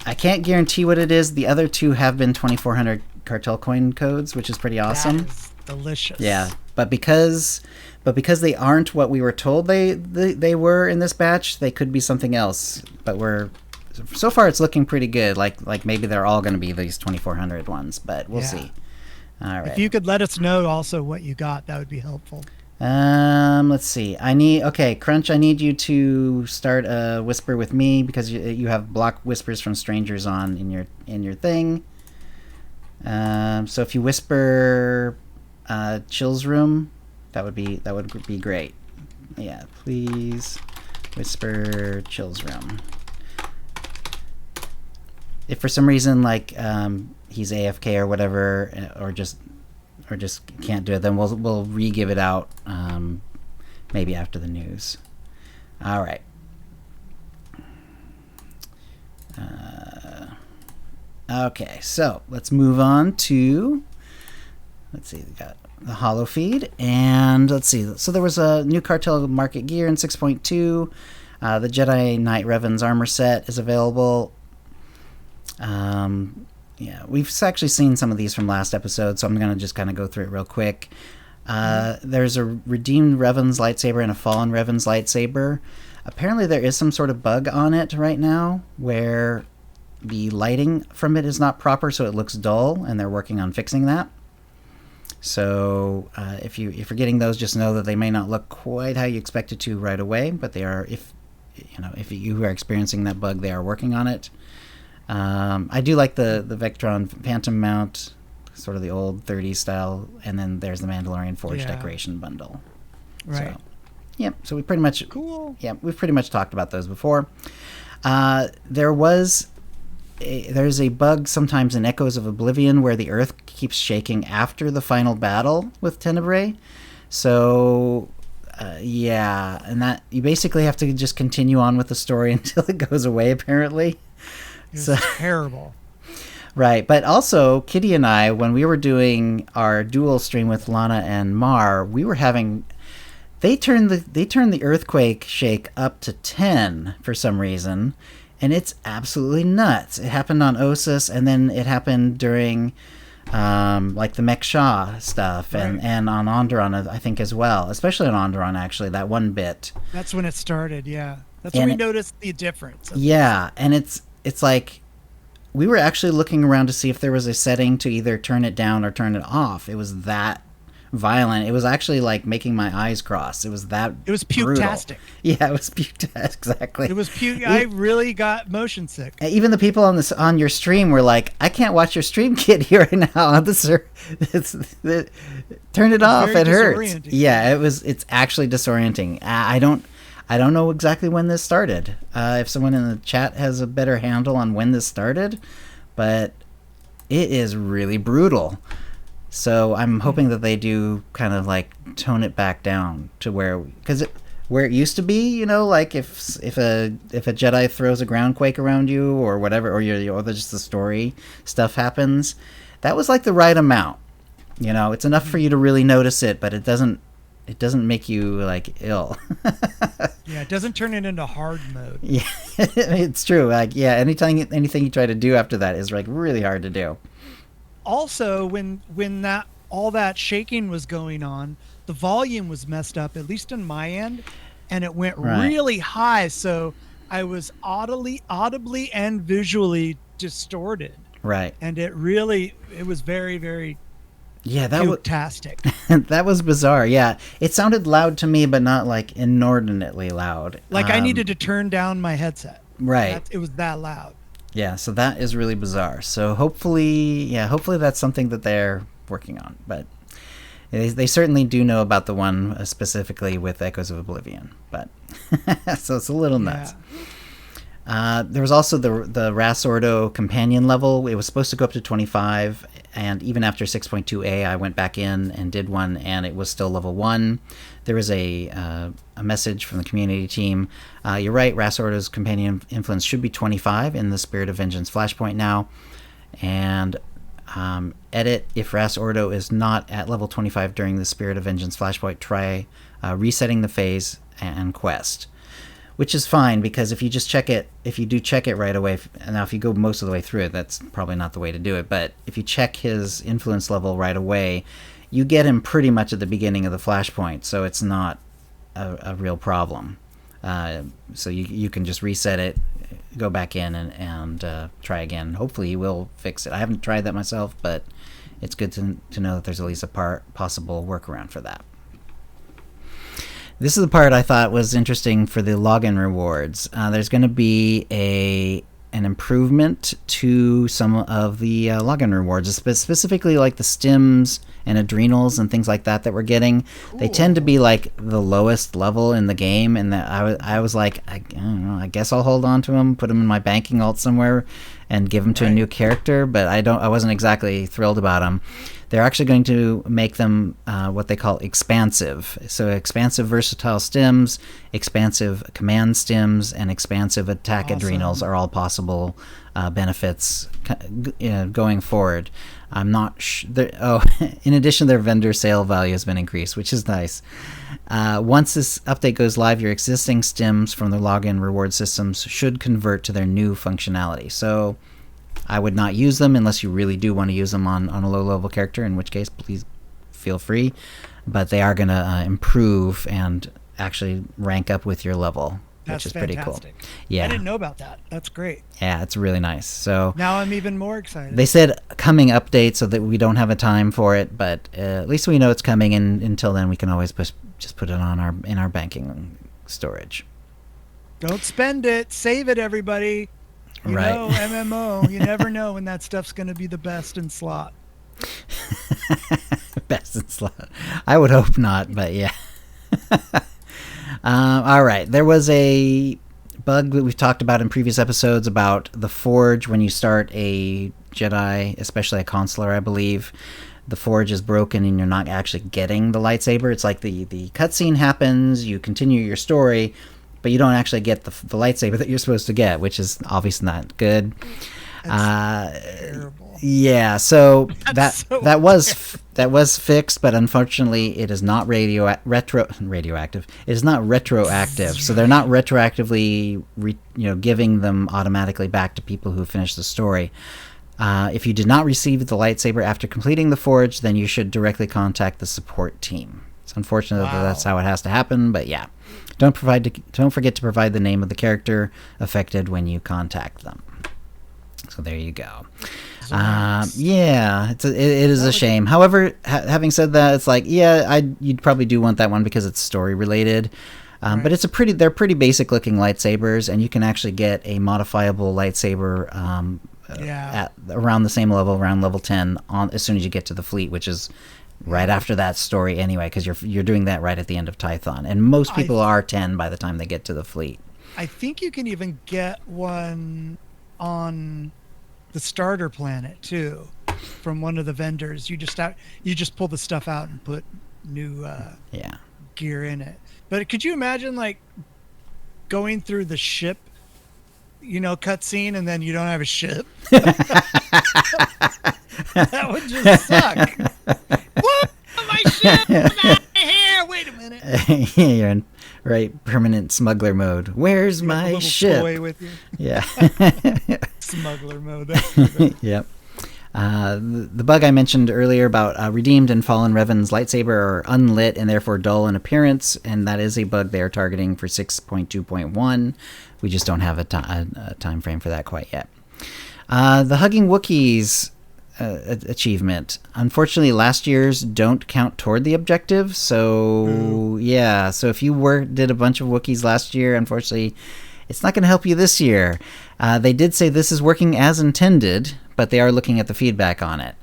A: I can't guarantee what it is. The other two have been 2,400 cartel coin codes, which is pretty awesome.
B: That is delicious.
A: Yeah. But because they aren't what we were told they were in this batch, they could be something else. But so far it's looking pretty good. Like maybe they're all going to be these 2,400 ones, but we'll see. All right.
B: If you could let us know also what you got, that would be helpful.
A: Let's see. Crunch, I need you to start a whisper with me because you have block whispers from strangers on in your thing. So if you whisper Chill's room, that would be great. Yeah, please whisper Chill's room. If for some reason like he's AFK or whatever, or just can't do it, then we'll re-give it out maybe after the news. All right. Okay, so let's move on to, let's see, we got the holo feed, and let's see. So there was a new Cartel Market gear in 6.2. The Jedi Knight Revan's armor set is available. Yeah, we've actually seen some of these from last episode, so I'm going to just kind of go through it real quick. There's a redeemed Revan's lightsaber and a fallen Revan's lightsaber. Apparently there is some sort of bug on it right now where the lighting from it is not proper, so it looks dull, and they're working on fixing that. So if you're getting those, just know that they may not look quite how you expect it to right away, but they are, if you are experiencing that bug, they are working on it. I do like the Vectron Phantom mount, sort of the old 30s style, and then there's the Mandalorian Forge decoration bundle.
B: Right.
A: So, yep. So we pretty much we've pretty much talked about those before. There's a bug sometimes in Echoes of Oblivion where the Earth keeps shaking after the final battle with Tenebrae. So and that you basically have to just continue on with the story until it goes away, apparently.
B: It's terrible.
A: Right, but also Kitty and I, when we were doing our dual stream with Lana and Mar, we were having they turned the earthquake shake up to 10 for some reason, and it's absolutely nuts. It happened on Ossus, and then it happened during like the Mek Shah stuff, and on Onderon, I think, as well, especially on Onderon, actually, that one bit.
B: That's when it started, yeah. That's when we noticed the difference.
A: Yeah, and it's like we were actually looking around to see if there was a setting to either turn it down or turn it off. It was that violent. It was actually like making my eyes cross. It was that
B: It was puketastic.
A: Yeah, it was puketastic, exactly.
B: It was I really got motion sick.
A: Even the people on your stream were like, I can't watch your stream, kid, here right now. Turn it off. It hurts. Yeah, it's actually disorienting. I don't know exactly when this started. If someone in the chat has a better handle on when this started, but it is really brutal. So I'm hoping that they do kind of like tone it back down to where it used to be, like if a Jedi throws a ground quake around you or whatever, or just the story stuff happens, that was like the right amount. It's enough for you to really notice it, but it doesn't make you like ill.
B: Yeah, it doesn't turn it into hard mode.
A: Yeah, it's true. Like, yeah, anything you try to do after that is like really hard to do.
B: Also, when all that shaking was going on, the volume was messed up, at least on my end, and it went really high, so I was audibly and visually distorted. Right. And it was very, very that was fantastic.
A: That was bizarre. Yeah, it sounded loud to me, but not like inordinately loud.
B: Like I needed to turn down my headset.
A: Right.
B: It was that loud.
A: Yeah, so that is really bizarre. So hopefully that's something that they're working on. But they certainly do know about the one specifically with Echoes of Oblivion. But so it's a little nuts. Yeah. There was also the Ras Ordo companion level. It was supposed to go up to 25, and even after 6.2a, I went back in and did one, and it was still level 1. There was a message from the community team. You're right, Ras Ordo's companion influence should be 25 in the Spirit of Vengeance Flashpoint now. And edit, if Ras Ordo is not at level 25 during the Spirit of Vengeance Flashpoint, try resetting the phase and quest. Which is fine, because if you do check it right away, now if you go most of the way through it, that's probably not the way to do it, but if you check his influence level right away, you get him pretty much at the beginning of the flashpoint, so it's not a real problem. So you can just reset it, go back in, and try again. Hopefully he will fix it. I haven't tried that myself, but it's good to know that there's at least a possible workaround for that. This is the part I thought was interesting for the login rewards. There's going to be an improvement to some of the login rewards, specifically like the stims and adrenals and things like that we're getting. Cool. They tend to be like the lowest level in the game, and that I was like, I don't know, I guess I'll hold on to them, put them in my banking alt somewhere, and give them to a new character. But I wasn't exactly thrilled about them. They're actually going to make them what they call expansive. So expansive versatile stims, expansive command stims, and expansive attack adrenals are all possible benefits going forward. I'm not in addition, their vendor sale value has been increased, which is nice. Once this update goes live, your existing stims from the login reward systems should convert to their new functionality. So I would not use them unless you really do want to use them on a low-level character, in which case, please feel free. But they are going to improve and actually rank up with your level, which is pretty cool. Yeah,
B: I didn't know about that. That's great.
A: Yeah, it's really nice. So
B: now I'm even more excited.
A: They said coming update, so that we don't have a time for it, but at least we know it's coming, and until then we can always just put it on in our banking storage.
B: Don't spend it. Save it, everybody. You know, MMO, you never know when that stuff's going to be the best in slot.
A: Best in slot. I would hope not, but yeah. All right. There was a bug that we've talked about in previous episodes about the Forge. When you start a Jedi, especially a consular, I believe, the Forge is broken and you're not actually getting the lightsaber. It's like the cutscene happens, you continue your story, but you don't actually get the lightsaber that you're supposed to get, which is obviously not good.
B: That's terrible.
A: Yeah, so that was fixed, but unfortunately, it is not radioactive. It is not retroactive, so they're not retroactively giving them automatically back to people who finish the story. If you did not receive the lightsaber after completing the Forge, then you should directly contact the support team. It's unfortunate that that's how it has to happen, but yeah. Don't forget to provide the name of the character affected when you contact them. So there you go. Yeah, it is a shame. However, having said that, it's like, you'd probably do want that one because it's story related. But they're pretty basic looking lightsabers, and you can actually get a modifiable lightsaber at around the same level, around level 10, as soon as you get to the fleet, which is right after that story anyway, because you're doing that right at the end of Tython, and most people are 10 by the time they get to the fleet.
B: I think you can even get one on the starter planet too, from one of the vendors. You just pull the stuff out and put new gear in it. But could you imagine like going through the ship, cutscene, and then you don't have a ship? That would just suck. What? My ship! I'm out of here! Wait a minute.
A: You're in permanent smuggler mode. Where's my ship?
B: Toy with you.
A: Yeah.
B: Smuggler mode. That's
A: yep. The bug I mentioned earlier about Redeemed and Fallen Revan's lightsaber are unlit and therefore dull in appearance, and that is a bug they are targeting for 6.2.1. We just don't have a time frame for that quite yet. The Hugging Wookiees achievement. Unfortunately, last year's don't count toward the objective. So so if you did a bunch of Wookiees last year, unfortunately, it's not going to help you this year. They did say this is working as intended, but they are looking at the feedback on it.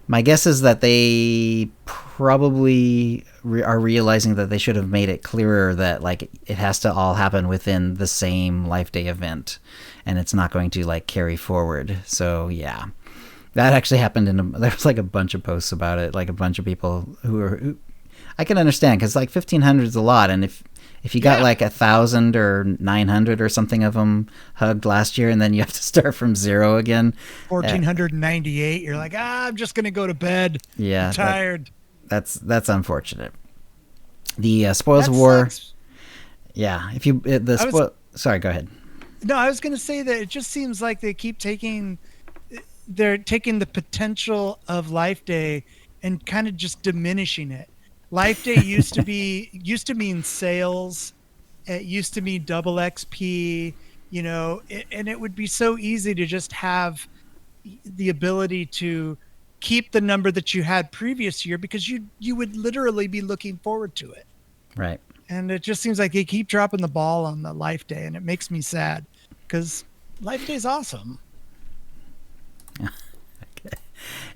A: My guess is that they probably are realizing that they should have made it clearer that it has to all happen within the same Life Day event, and it's not going to carry forward. So yeah. That actually happened there was a bunch of posts about it, a bunch of people who I can understand, because 1,500 is a lot, and if you got 1,000 or 900 or something of them hugged last year, and then you have to start from zero again.
B: 1,498. You're like, I'm just gonna go to bed.
A: Yeah,
B: I'm tired.
A: That's unfortunate. The Spoils of War.
B: Sucks.
A: Yeah, sorry, go ahead.
B: No, I was gonna say that it just seems like they keep they're taking the potential of Life Day and kind of just diminishing it. Life Day used to mean sales. It used to mean double XP, and it would be so easy to just have the ability to keep the number that you had previous year, because you would literally be looking forward to it.
A: Right.
B: And it just seems like they keep dropping the ball on the Life Day, and it makes me sad, because Life Day's awesome.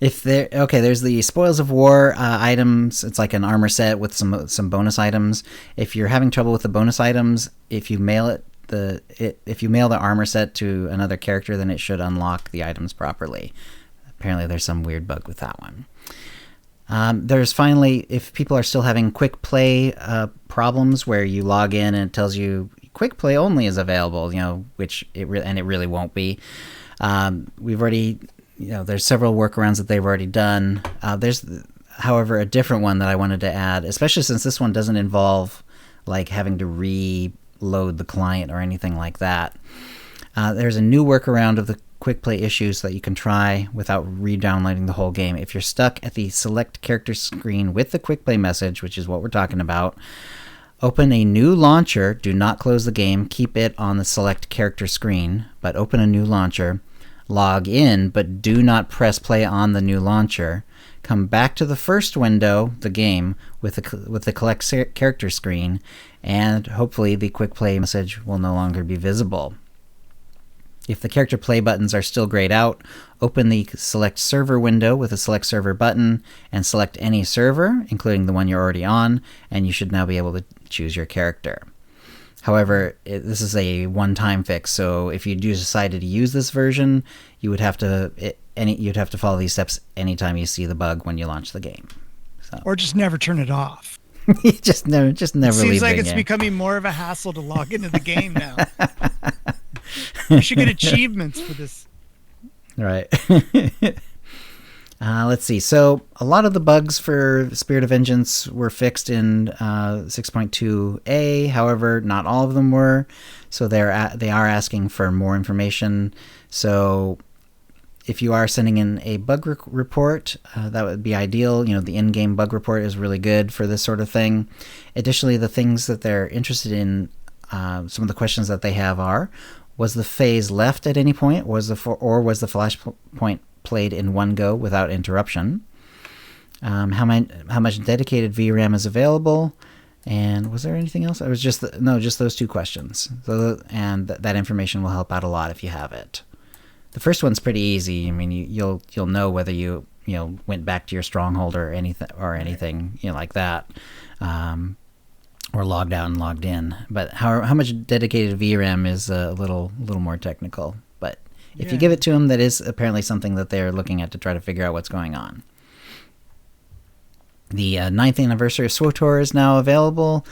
A: There's the Spoils of War items. It's like an armor set with some bonus items. If you're having trouble with the bonus items, if you mail the armor set to another character, then it should unlock the items properly. Apparently, there's some weird bug with that one. There's finally, if people are still having quick play problems where you log in and it tells you quick play only is available, which it really won't be. We've already. There's several workarounds that they've already done. There's, however, a different one that I wanted to add, especially since this one doesn't involve like having to reload the client or anything like that. There's a new workaround of the quick play issues that you can try without re-downloading the whole game. If you're stuck at the select character screen with the quick play message, which is what we're talking about, open a new launcher. Do not close the game. Keep it on the select character screen, but open a new launcher. Log in, but do not press play on the new launcher. Come back to the first window, the game, with the collect character screen, and hopefully the quick play message will no longer be visible. If the character play buttons are still grayed out, open the select server window with a select server button and select any server, including the one you're already on, and you should now be able to choose your character. However, this is a one-time fix, so if you do decide to use this version, you would have to follow these steps anytime you see the bug when you launch the game. So.
B: Or just never turn it off.
A: just never leave the game.
B: Seems like it's becoming more of a hassle to log into the game now. You should get achievements for this.
A: Right. Let's see. So a lot of the bugs for Spirit of Vengeance were fixed in 6.2a. However, not all of them were. So they are asking for more information. So if you are sending in a bug report, that would be ideal. The in-game bug report is really good for this sort of thing. Additionally, the things that they're interested in, some of the questions that they have are: was the phase left at any point? Was the flashpoint played in one go without interruption? How much dedicated VRAM is available? And was there anything else? It was just those two questions. So, and that information will help out a lot if you have it. The first one's pretty easy. I mean, you'll know whether you went back to your stronghold or anything like that, or logged out and logged in. But how much dedicated VRAM is a little more technical. But if you give it to them, that is apparently something that they're looking at to try to figure out what's going on. The 9th anniversary of SWTOR is now available.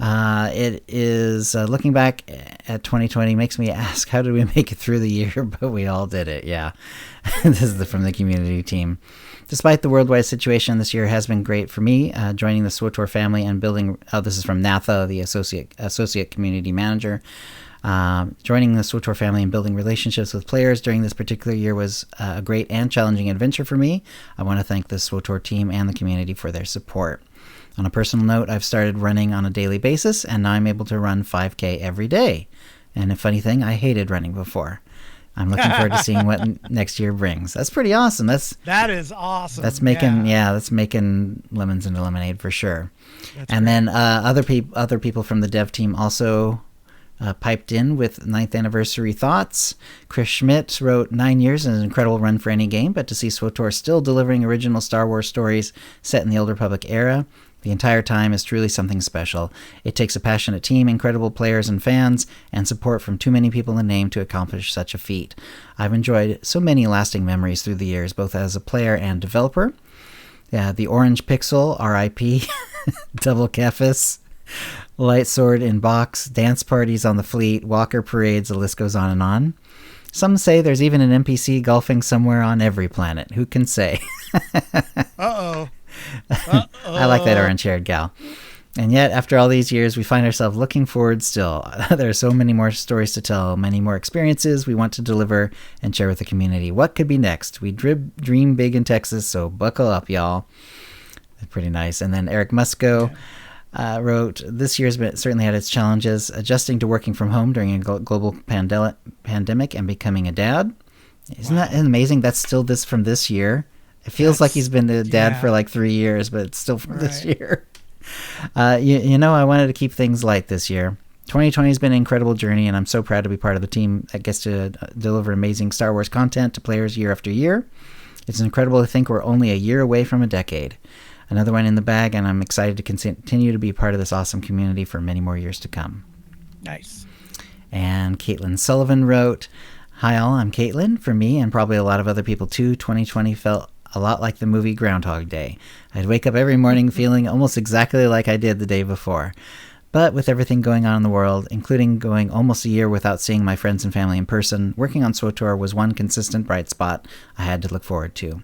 A: It is, looking back at 2020, makes me ask, how did we make it through the year? But we all did it, yeah. This is from the community team. Despite the worldwide situation, this year has been great for me, joining the SWTOR family and building... this is from Natha, the associate community manager. Joining the SWTOR family and building relationships with players during this particular year was a great and challenging adventure for me. I want to thank the SWTOR team and the community for their support. On a personal note, I've started running on a daily basis, and now I'm able to run 5K every day. And a funny thing, I hated running before. I'm looking forward to seeing what next year brings. That's pretty awesome. That is
B: awesome.
A: That's making lemons into lemonade for sure. That's and great. Then other people from the dev team also piped in with 9th anniversary thoughts. Chris Schmidt wrote, 9 years is an incredible run for any game, but to see SWTOR still delivering original Star Wars stories set in the Old Republic era the entire time is truly something special. It takes a passionate team, incredible players and fans, and support from too many people in name to accomplish such a feat. I've enjoyed so many lasting memories through the years, both as a player and developer. The Orange Pixel, RIP, Double Kefis, Light Sword in Box, dance parties on the fleet, Walker parades, the list goes on and on. Some say there's even an NPC golfing somewhere on every planet. Who can say?
B: Uh-oh.
A: I like that orange-haired gal. And yet, after all these years, we find ourselves looking forward still. There are so many more stories to tell, many more experiences we want to deliver and share with the community. What could be next? We dream big in Texas, so buckle up, y'all. Pretty nice. And then Eric Musco wrote, this year's certainly had its challenges, adjusting to working from home during a global pandemic and becoming a dad. Isn't that amazing? That's still from this year. It feels like he's been a dad for like 3 years, but it's still from this year. I wanted to keep things light this year. 2020 has been an incredible journey, and I'm so proud to be part of the team that gets to deliver amazing Star Wars content to players year after year. It's incredible to think we're only a year away from a decade. Another one in the bag, and I'm excited to continue to be part of this awesome community for many more years to come.
B: Nice.
A: And Caitlin Sullivan wrote, "Hi all, I'm Caitlin. For me, and probably a lot of other people too, 2020 felt a lot like the movie Groundhog Day. I'd wake up every morning feeling almost exactly like I did the day before. But with everything going on in the world, including going almost a year without seeing my friends and family in person, working on SWTOR was one consistent bright spot I had to look forward to.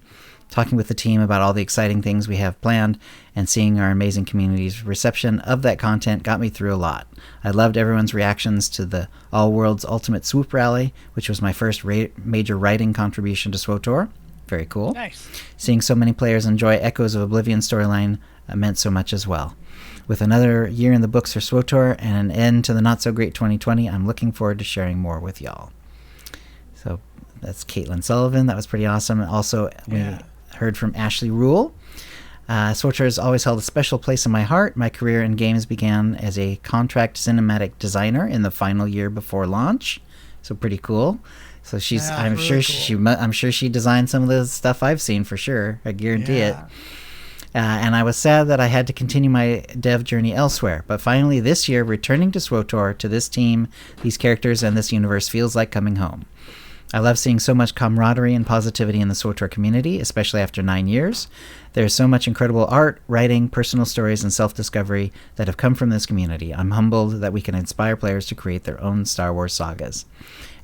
A: Talking with the team about all the exciting things we have planned and seeing our amazing community's reception of that content got me through a lot. I loved everyone's reactions to the All World's Ultimate Swoop Rally, which was my first major writing contribution to SWTOR. Very cool.
B: Nice.
A: Seeing so many players enjoy Echoes of Oblivion storyline meant so much as well. With another year in the books for SWTOR and an end to the not-so-great 2020, I'm looking forward to sharing more with y'all." So that's Caitlin Sullivan. That was pretty awesome. Also, we heard from Ashley Rule. SWTOR has always held a special place in my heart. My career in games began as a contract cinematic designer in the final year before launch. So pretty cool. So she's, I'm really sure cool. I'm sure she designed some of the stuff I've seen for sure. I guarantee it. And I was sad that I had to continue my dev journey elsewhere. But finally this year, returning to SWTOR, to this team, these characters, and this universe feels like coming home. I love seeing so much camaraderie and positivity in the SWTOR community, especially after 9 years. There's so much incredible art, writing, personal stories, and self-discovery that have come from this community. I'm humbled that we can inspire players to create their own Star Wars sagas.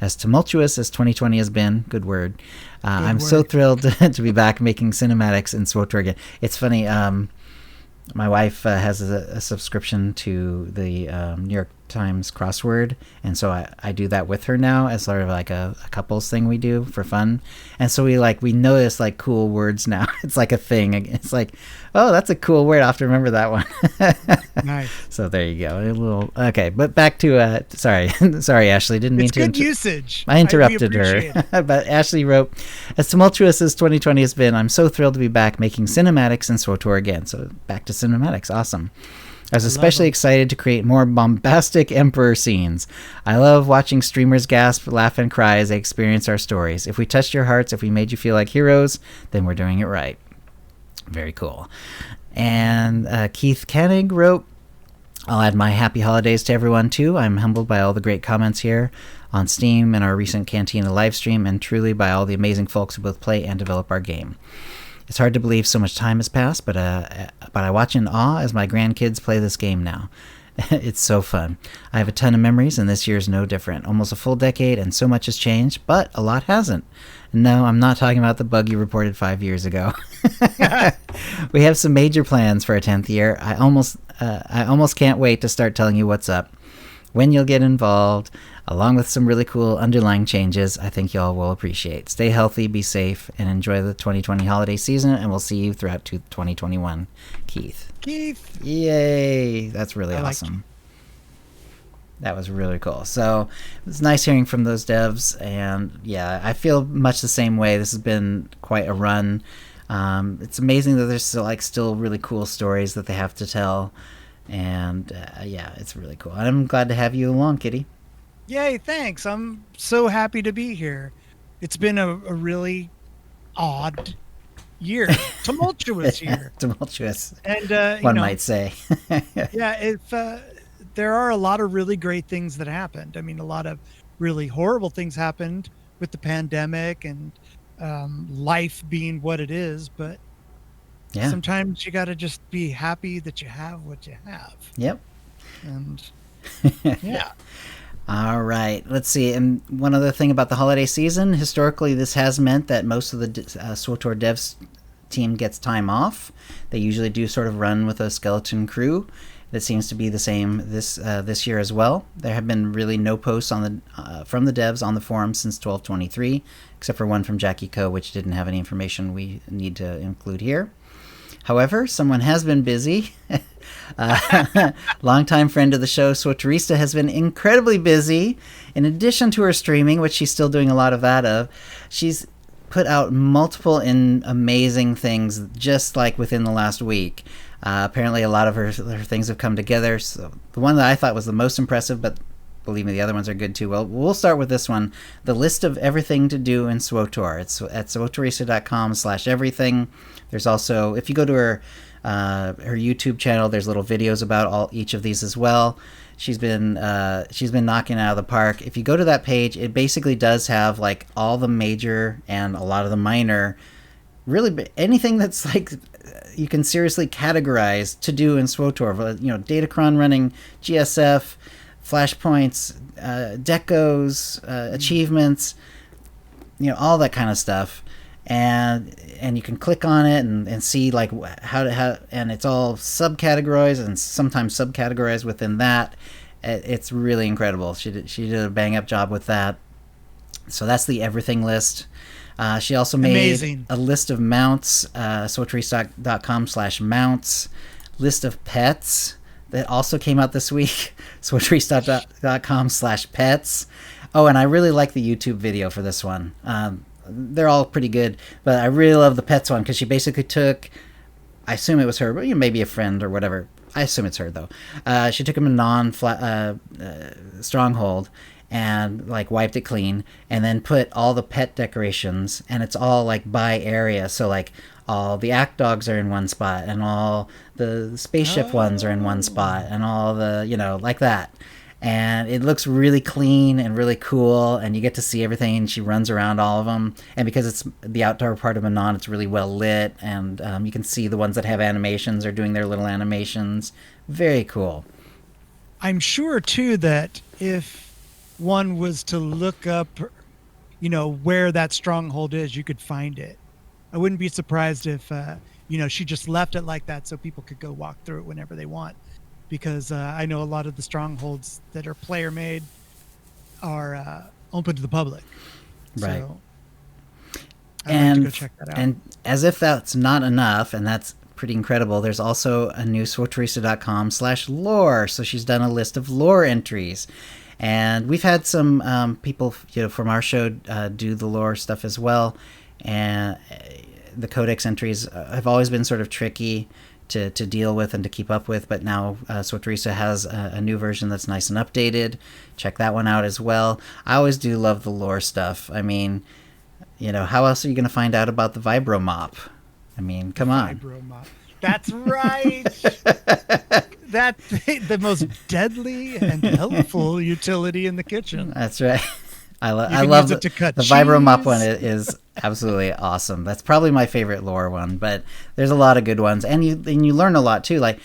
A: As tumultuous as 2020 has been, good word, I'm so thrilled to be back making cinematics in SWTOR again. It's funny, my wife has a subscription to the New York Times crossword, and so I do that with her now as sort of like a couples thing we do for fun. And so we notice like cool words now. It's like a thing. It's like, oh, that's a cool word. I'll have to remember that one.
B: Nice. So
A: there you go. Okay, but back to sorry, Ashley, didn't mean
B: it's
A: to.
B: Good usage.
A: I interrupted her. But Ashley wrote, "As tumultuous as 2020 has been, I'm so thrilled to be back making cinematics in SWTOR again." So back to cinematics. Awesome. I was especially excited to create more bombastic Emperor scenes. I love watching streamers gasp, laugh, and cry as they experience our stories. If we touched your hearts, if we made you feel like heroes, then we're doing it right. Very cool. And Keith Koenig wrote, "I'll add my happy holidays to everyone, too. I'm humbled by all the great comments here on Steam and our recent Cantina live stream, and truly by all the amazing folks who both play and develop our game. It's hard to believe so much time has passed, but I watch in awe as my grandkids play this game now. It's so fun. I have a ton of memories, and this year is no different. Almost a full decade, and so much has changed, but a lot hasn't. No, I'm not talking about the bug you reported 5 years ago. We have some major plans for our 10th year. I almost can't wait to start telling you what's up, when you'll get involved, along with some really cool underlying changes I think y'all will appreciate. Stay healthy, be safe, and enjoy the 2020 holiday season, and we'll see you throughout 2021. Keith. Yay! That's really awesome. That was really cool. So it was nice hearing from those devs, and yeah, I feel much the same way. This has been quite a run. It's amazing that there's still really cool stories that they have to tell, and yeah, it's really cool. I'm glad to have you along, Kitty.
B: Yay, thanks. I'm so happy to be here. It's been a really odd year. Tumultuous year.
A: Tumultuous.
B: And
A: one might say.
B: Yeah, there are a lot of really great things that happened. I mean, a lot of really horrible things happened with the pandemic and life being what it is, but sometimes you got to just be happy that you have what you have.
A: Yep.
B: And yeah.
A: All right, let's see. And one other thing about the holiday season, historically this has meant that most of the SWTOR devs team gets time off. They usually do sort of run with a skeleton crew. That seems to be the same this year as well. There have been really no posts on from the devs on the forum since 12/23, except for one from Jackie Co, which didn't have any information we need to include here. However, someone has been busy. Longtime friend of the show, Swtorista, has been incredibly busy. In addition to her streaming, which she's still doing a lot of that of, she's put out multiple amazing things just like within the last week. Apparently a lot of her things have come together. So the one that I thought was the most impressive, but believe me, the other ones are good too. Well, we'll start with this one. The list of everything to do in Swtor. It's at Swtorista.com/everything. There's also, if you go to her YouTube channel, there's little videos about each of these as well. She's been knocking it out of the park. If you go to that page, it basically does have like all the major and a lot of the minor, really anything that's like you can seriously categorize to do in Swtor. You know, Datacron running, GSF, flashpoints, decos, achievements, you know, all that kind of stuff. And you can click on it and see like how and it's all subcategorized and sometimes subcategorized within that. It's really incredible. She did a bang up job with that. So that's the everything list. She also made a list of mounts, Swtorista.com/mounts, list of pets that also came out this week, Swtorista.com/pets. Oh, and I really like the YouTube video for this one. They're all pretty good, but I really love the pets one because she basically took, I assume it was her, but maybe a friend or whatever. I assume it's her though. She took him a non-flat stronghold and like wiped it clean, and then put all the pet decorations, and it's all like by area. So like all the act dogs are in one spot, and all the spaceship ones are in one spot, and all the, you know, like that. And it looks really clean and really cool, and you get to see everything. She runs around all of them, and because it's the outdoor part of Manon, it's really well lit, and you can see the ones that have animations are doing their little animations. Very cool.
B: I'm sure too that if one was to look up, you know, where that stronghold is, you could find it. I wouldn't be surprised if you know, she just left it like that so people could go walk through it whenever they want. Because I know a lot of the strongholds that are player made are open to the public.
A: Right.
B: So I'd like to go check that out.
A: And as if that's not enough, and that's pretty incredible, there's also a new Swtorista.com/lore. So she's done a list of lore entries. And we've had some people, you know, from our show do the lore stuff as well. And the codex entries have always been sort of tricky to deal with and to keep up with, but now Swtorista has a new version that's nice and updated. Check that one out as well. I always do love the lore stuff. I mean, you know, how else are you going to find out about the Vibro Mop? I mean, come on.
B: Vibro Mop. That's right. That's the most deadly and helpful utility in the kitchen.
A: That's right. I love the Vibro Mop one. It is absolutely awesome. That's probably my favorite lore one, but there's a lot of good ones, and you learn a lot too. Like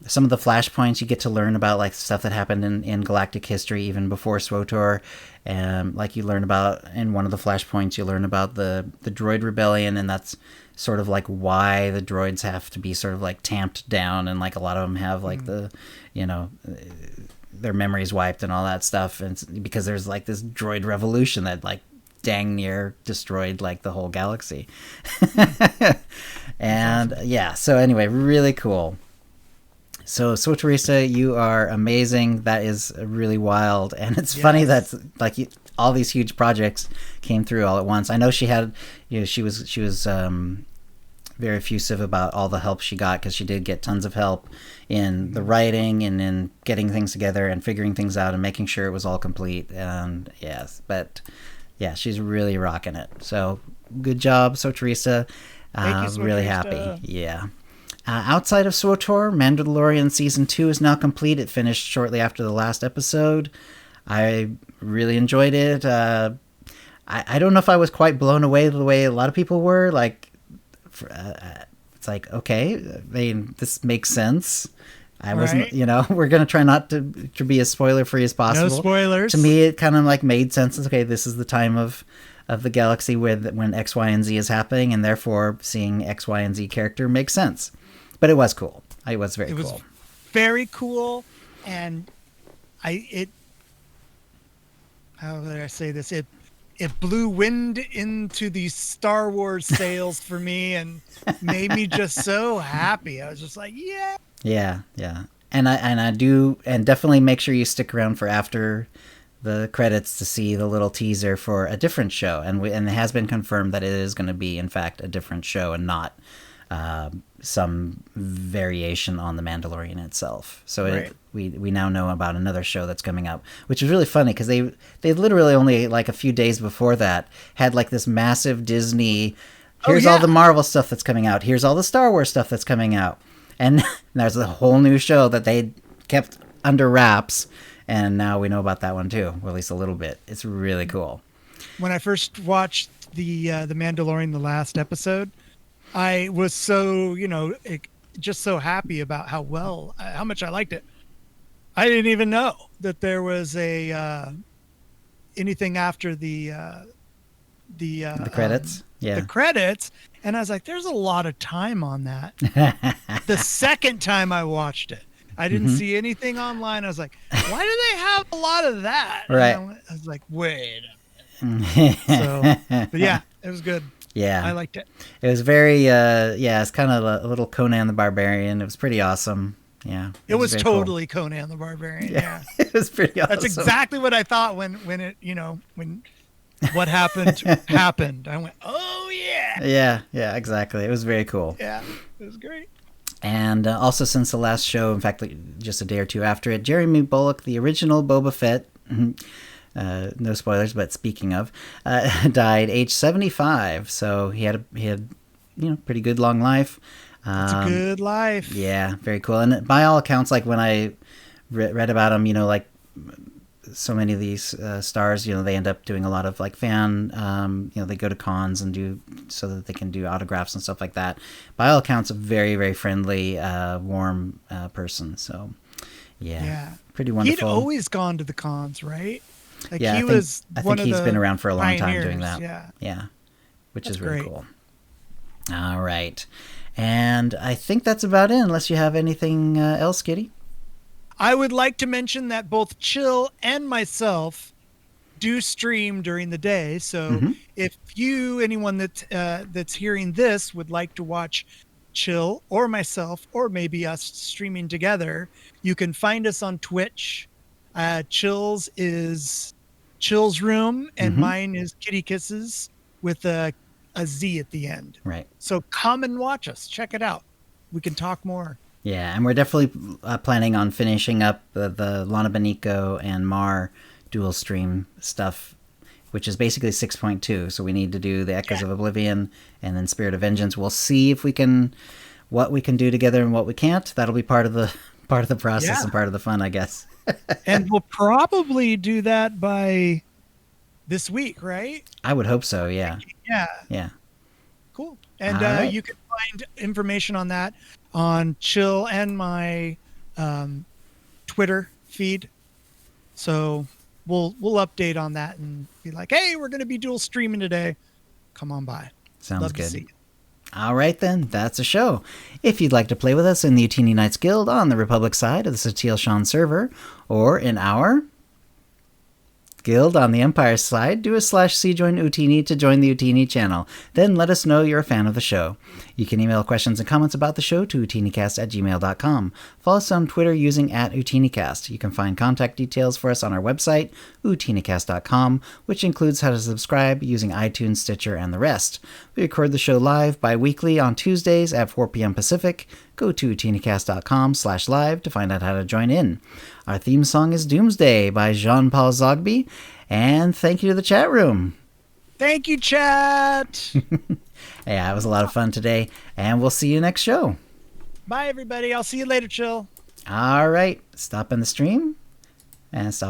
A: some of the flashpoints, you get to learn about like stuff that happened in galactic history even before Swtor. And like you learn about in one of the flashpoints, you learn about the droid rebellion, and that's sort of like why the droids have to be sort of like tamped down, and like a lot of them have like the, you know, their memories wiped and all that stuff, and it's because there's like this droid revolution that like dang near destroyed like the whole galaxy. And yeah, so anyway, really cool. So Swtorista, you are amazing. That is really wild, and it's funny that like all these huge projects came through all at once. I know she had, you know, she was very effusive about all the help she got, because she did get tons of help in the writing and in getting things together and figuring things out and making sure it was all complete. And yes, but yeah, she's really rocking it. So good job, Swtorista.
B: Thank you,
A: really happy. Yeah. Outside of Swtor, Mandalorian Season 2 is now complete. It finished shortly after the last episode. I really enjoyed it. I don't know if I was quite blown away the way a lot of people were. Like, it's like, okay, I mean, this makes sense. I wasn't, you know, we're going to try not to be as spoiler free as possible.
B: No spoilers.
A: To me, it kind of like made sense. It's okay, this is the time of the galaxy when X, Y, and Z is happening, and therefore seeing X, Y, and Z character makes sense. But it was cool. It was very cool. It was
B: very cool, and how did I say this? It blew wind into the Star Wars sails for me, and made me just so happy. I was just like, yeah.
A: Yeah. And I do, and definitely make sure you stick around for after the credits to see the little teaser for a different show, and it has been confirmed that it is going to be, in fact, a different show and not some variation on The Mandalorian itself. So we now know about another show that's coming up, which is really funny because they literally only like a few days before that had like this massive Disney, here's all the Marvel stuff that's coming out, here's all the Star Wars stuff that's coming out, and there's a whole new show that they kept under wraps, and now we know about that one too, or at least a little bit. It's really cool. When
B: I first watched the Mandalorian, the last episode, I was so, just so happy about how much I liked it. I didn't even know that there was anything after the
A: credits.
B: The credits, and I was like, "There's a lot of time on that." The second time I watched it, I didn't see anything online. I was like, "Why do they have a lot of that?"
A: Right.
B: I was like, "Wait a minute." So, but yeah, it was good.
A: Yeah,
B: I liked it.
A: It was very, it's kind of a little Conan the Barbarian. It was pretty awesome. Yeah,
B: it was totally cool. Conan the Barbarian. Yeah.
A: It was pretty awesome.
B: That's exactly what I thought when what happened happened. I went, oh yeah.
A: Yeah, exactly. It was very cool.
B: Yeah, it was great.
A: And also, since the last show, in fact, just a day or two after it, Jeremy Bulloch, the original Boba Fett. No spoilers, but speaking of, died age 75. So he had pretty good long life.
B: It's a good life.
A: Yeah, very cool. And by all accounts, like when I read about him, like so many of these stars, they end up doing a lot of like fan, they go to cons and do so that they can do autographs and stuff like that. By all accounts, a very, very friendly, warm person. So yeah, pretty wonderful.
B: He'd always gone to the cons, right? Like
A: yeah, I think he's been around for a long time doing that. Yeah, which is really cool. All right. And I think that's about it, unless you have anything else, Kitty.
B: I would like to mention that both Chill and myself do stream during the day. So if anyone that's hearing this would like to watch Chill or myself, or maybe us streaming together, you can find us on Twitch. Chill's is Chill's Room, and mine is KittyKissz with a Z at the end.
A: Right.
B: So come and watch us. Check it out. We can talk more.
A: Yeah, and we're definitely planning on finishing up the Lana Benico and Mar dual stream stuff, which is basically 6.2. So we need to do the Echoes of Oblivion and then Spirit of Vengeance. We'll see if what we can do together and what we can't. That'll be part of the process and part of the fun, I guess.
B: And we'll probably do that by this week, right?
A: I would hope so. Yeah.
B: Yeah. Cool. And you can find information on that on Chill and my Twitter feed. So we'll update on that and be like, hey, we're going to be dual streaming today. Come on by.
A: Sounds good. All right, then. That's a show. If you'd like to play with us in the Utini Knights Guild on the Republic side of the Satil Shan server, or in our Guild on the Empire side, do a /C join Utini to join the Utini channel. Then let us know you're a fan of the show. You can email questions and comments about the show to OotiniCast@gmail.com. Follow us on Twitter using @OotiniCast. You can find contact details for us on our website, OotiniCast.com, which includes how to subscribe using iTunes, Stitcher, and the rest. We record the show live bi-weekly on Tuesdays at 4 p.m. Pacific. Go to OotiniCast.com/live to find out how to join in. Our theme song is Doomsday by Jean-Paul Zogby. And thank you to the chat room.
B: Thank you, chat.
A: Yeah, it was a lot of fun today. And we'll see you next show.
B: Bye, everybody. I'll see you later, Chill.
A: All right. Stop in the stream and stop.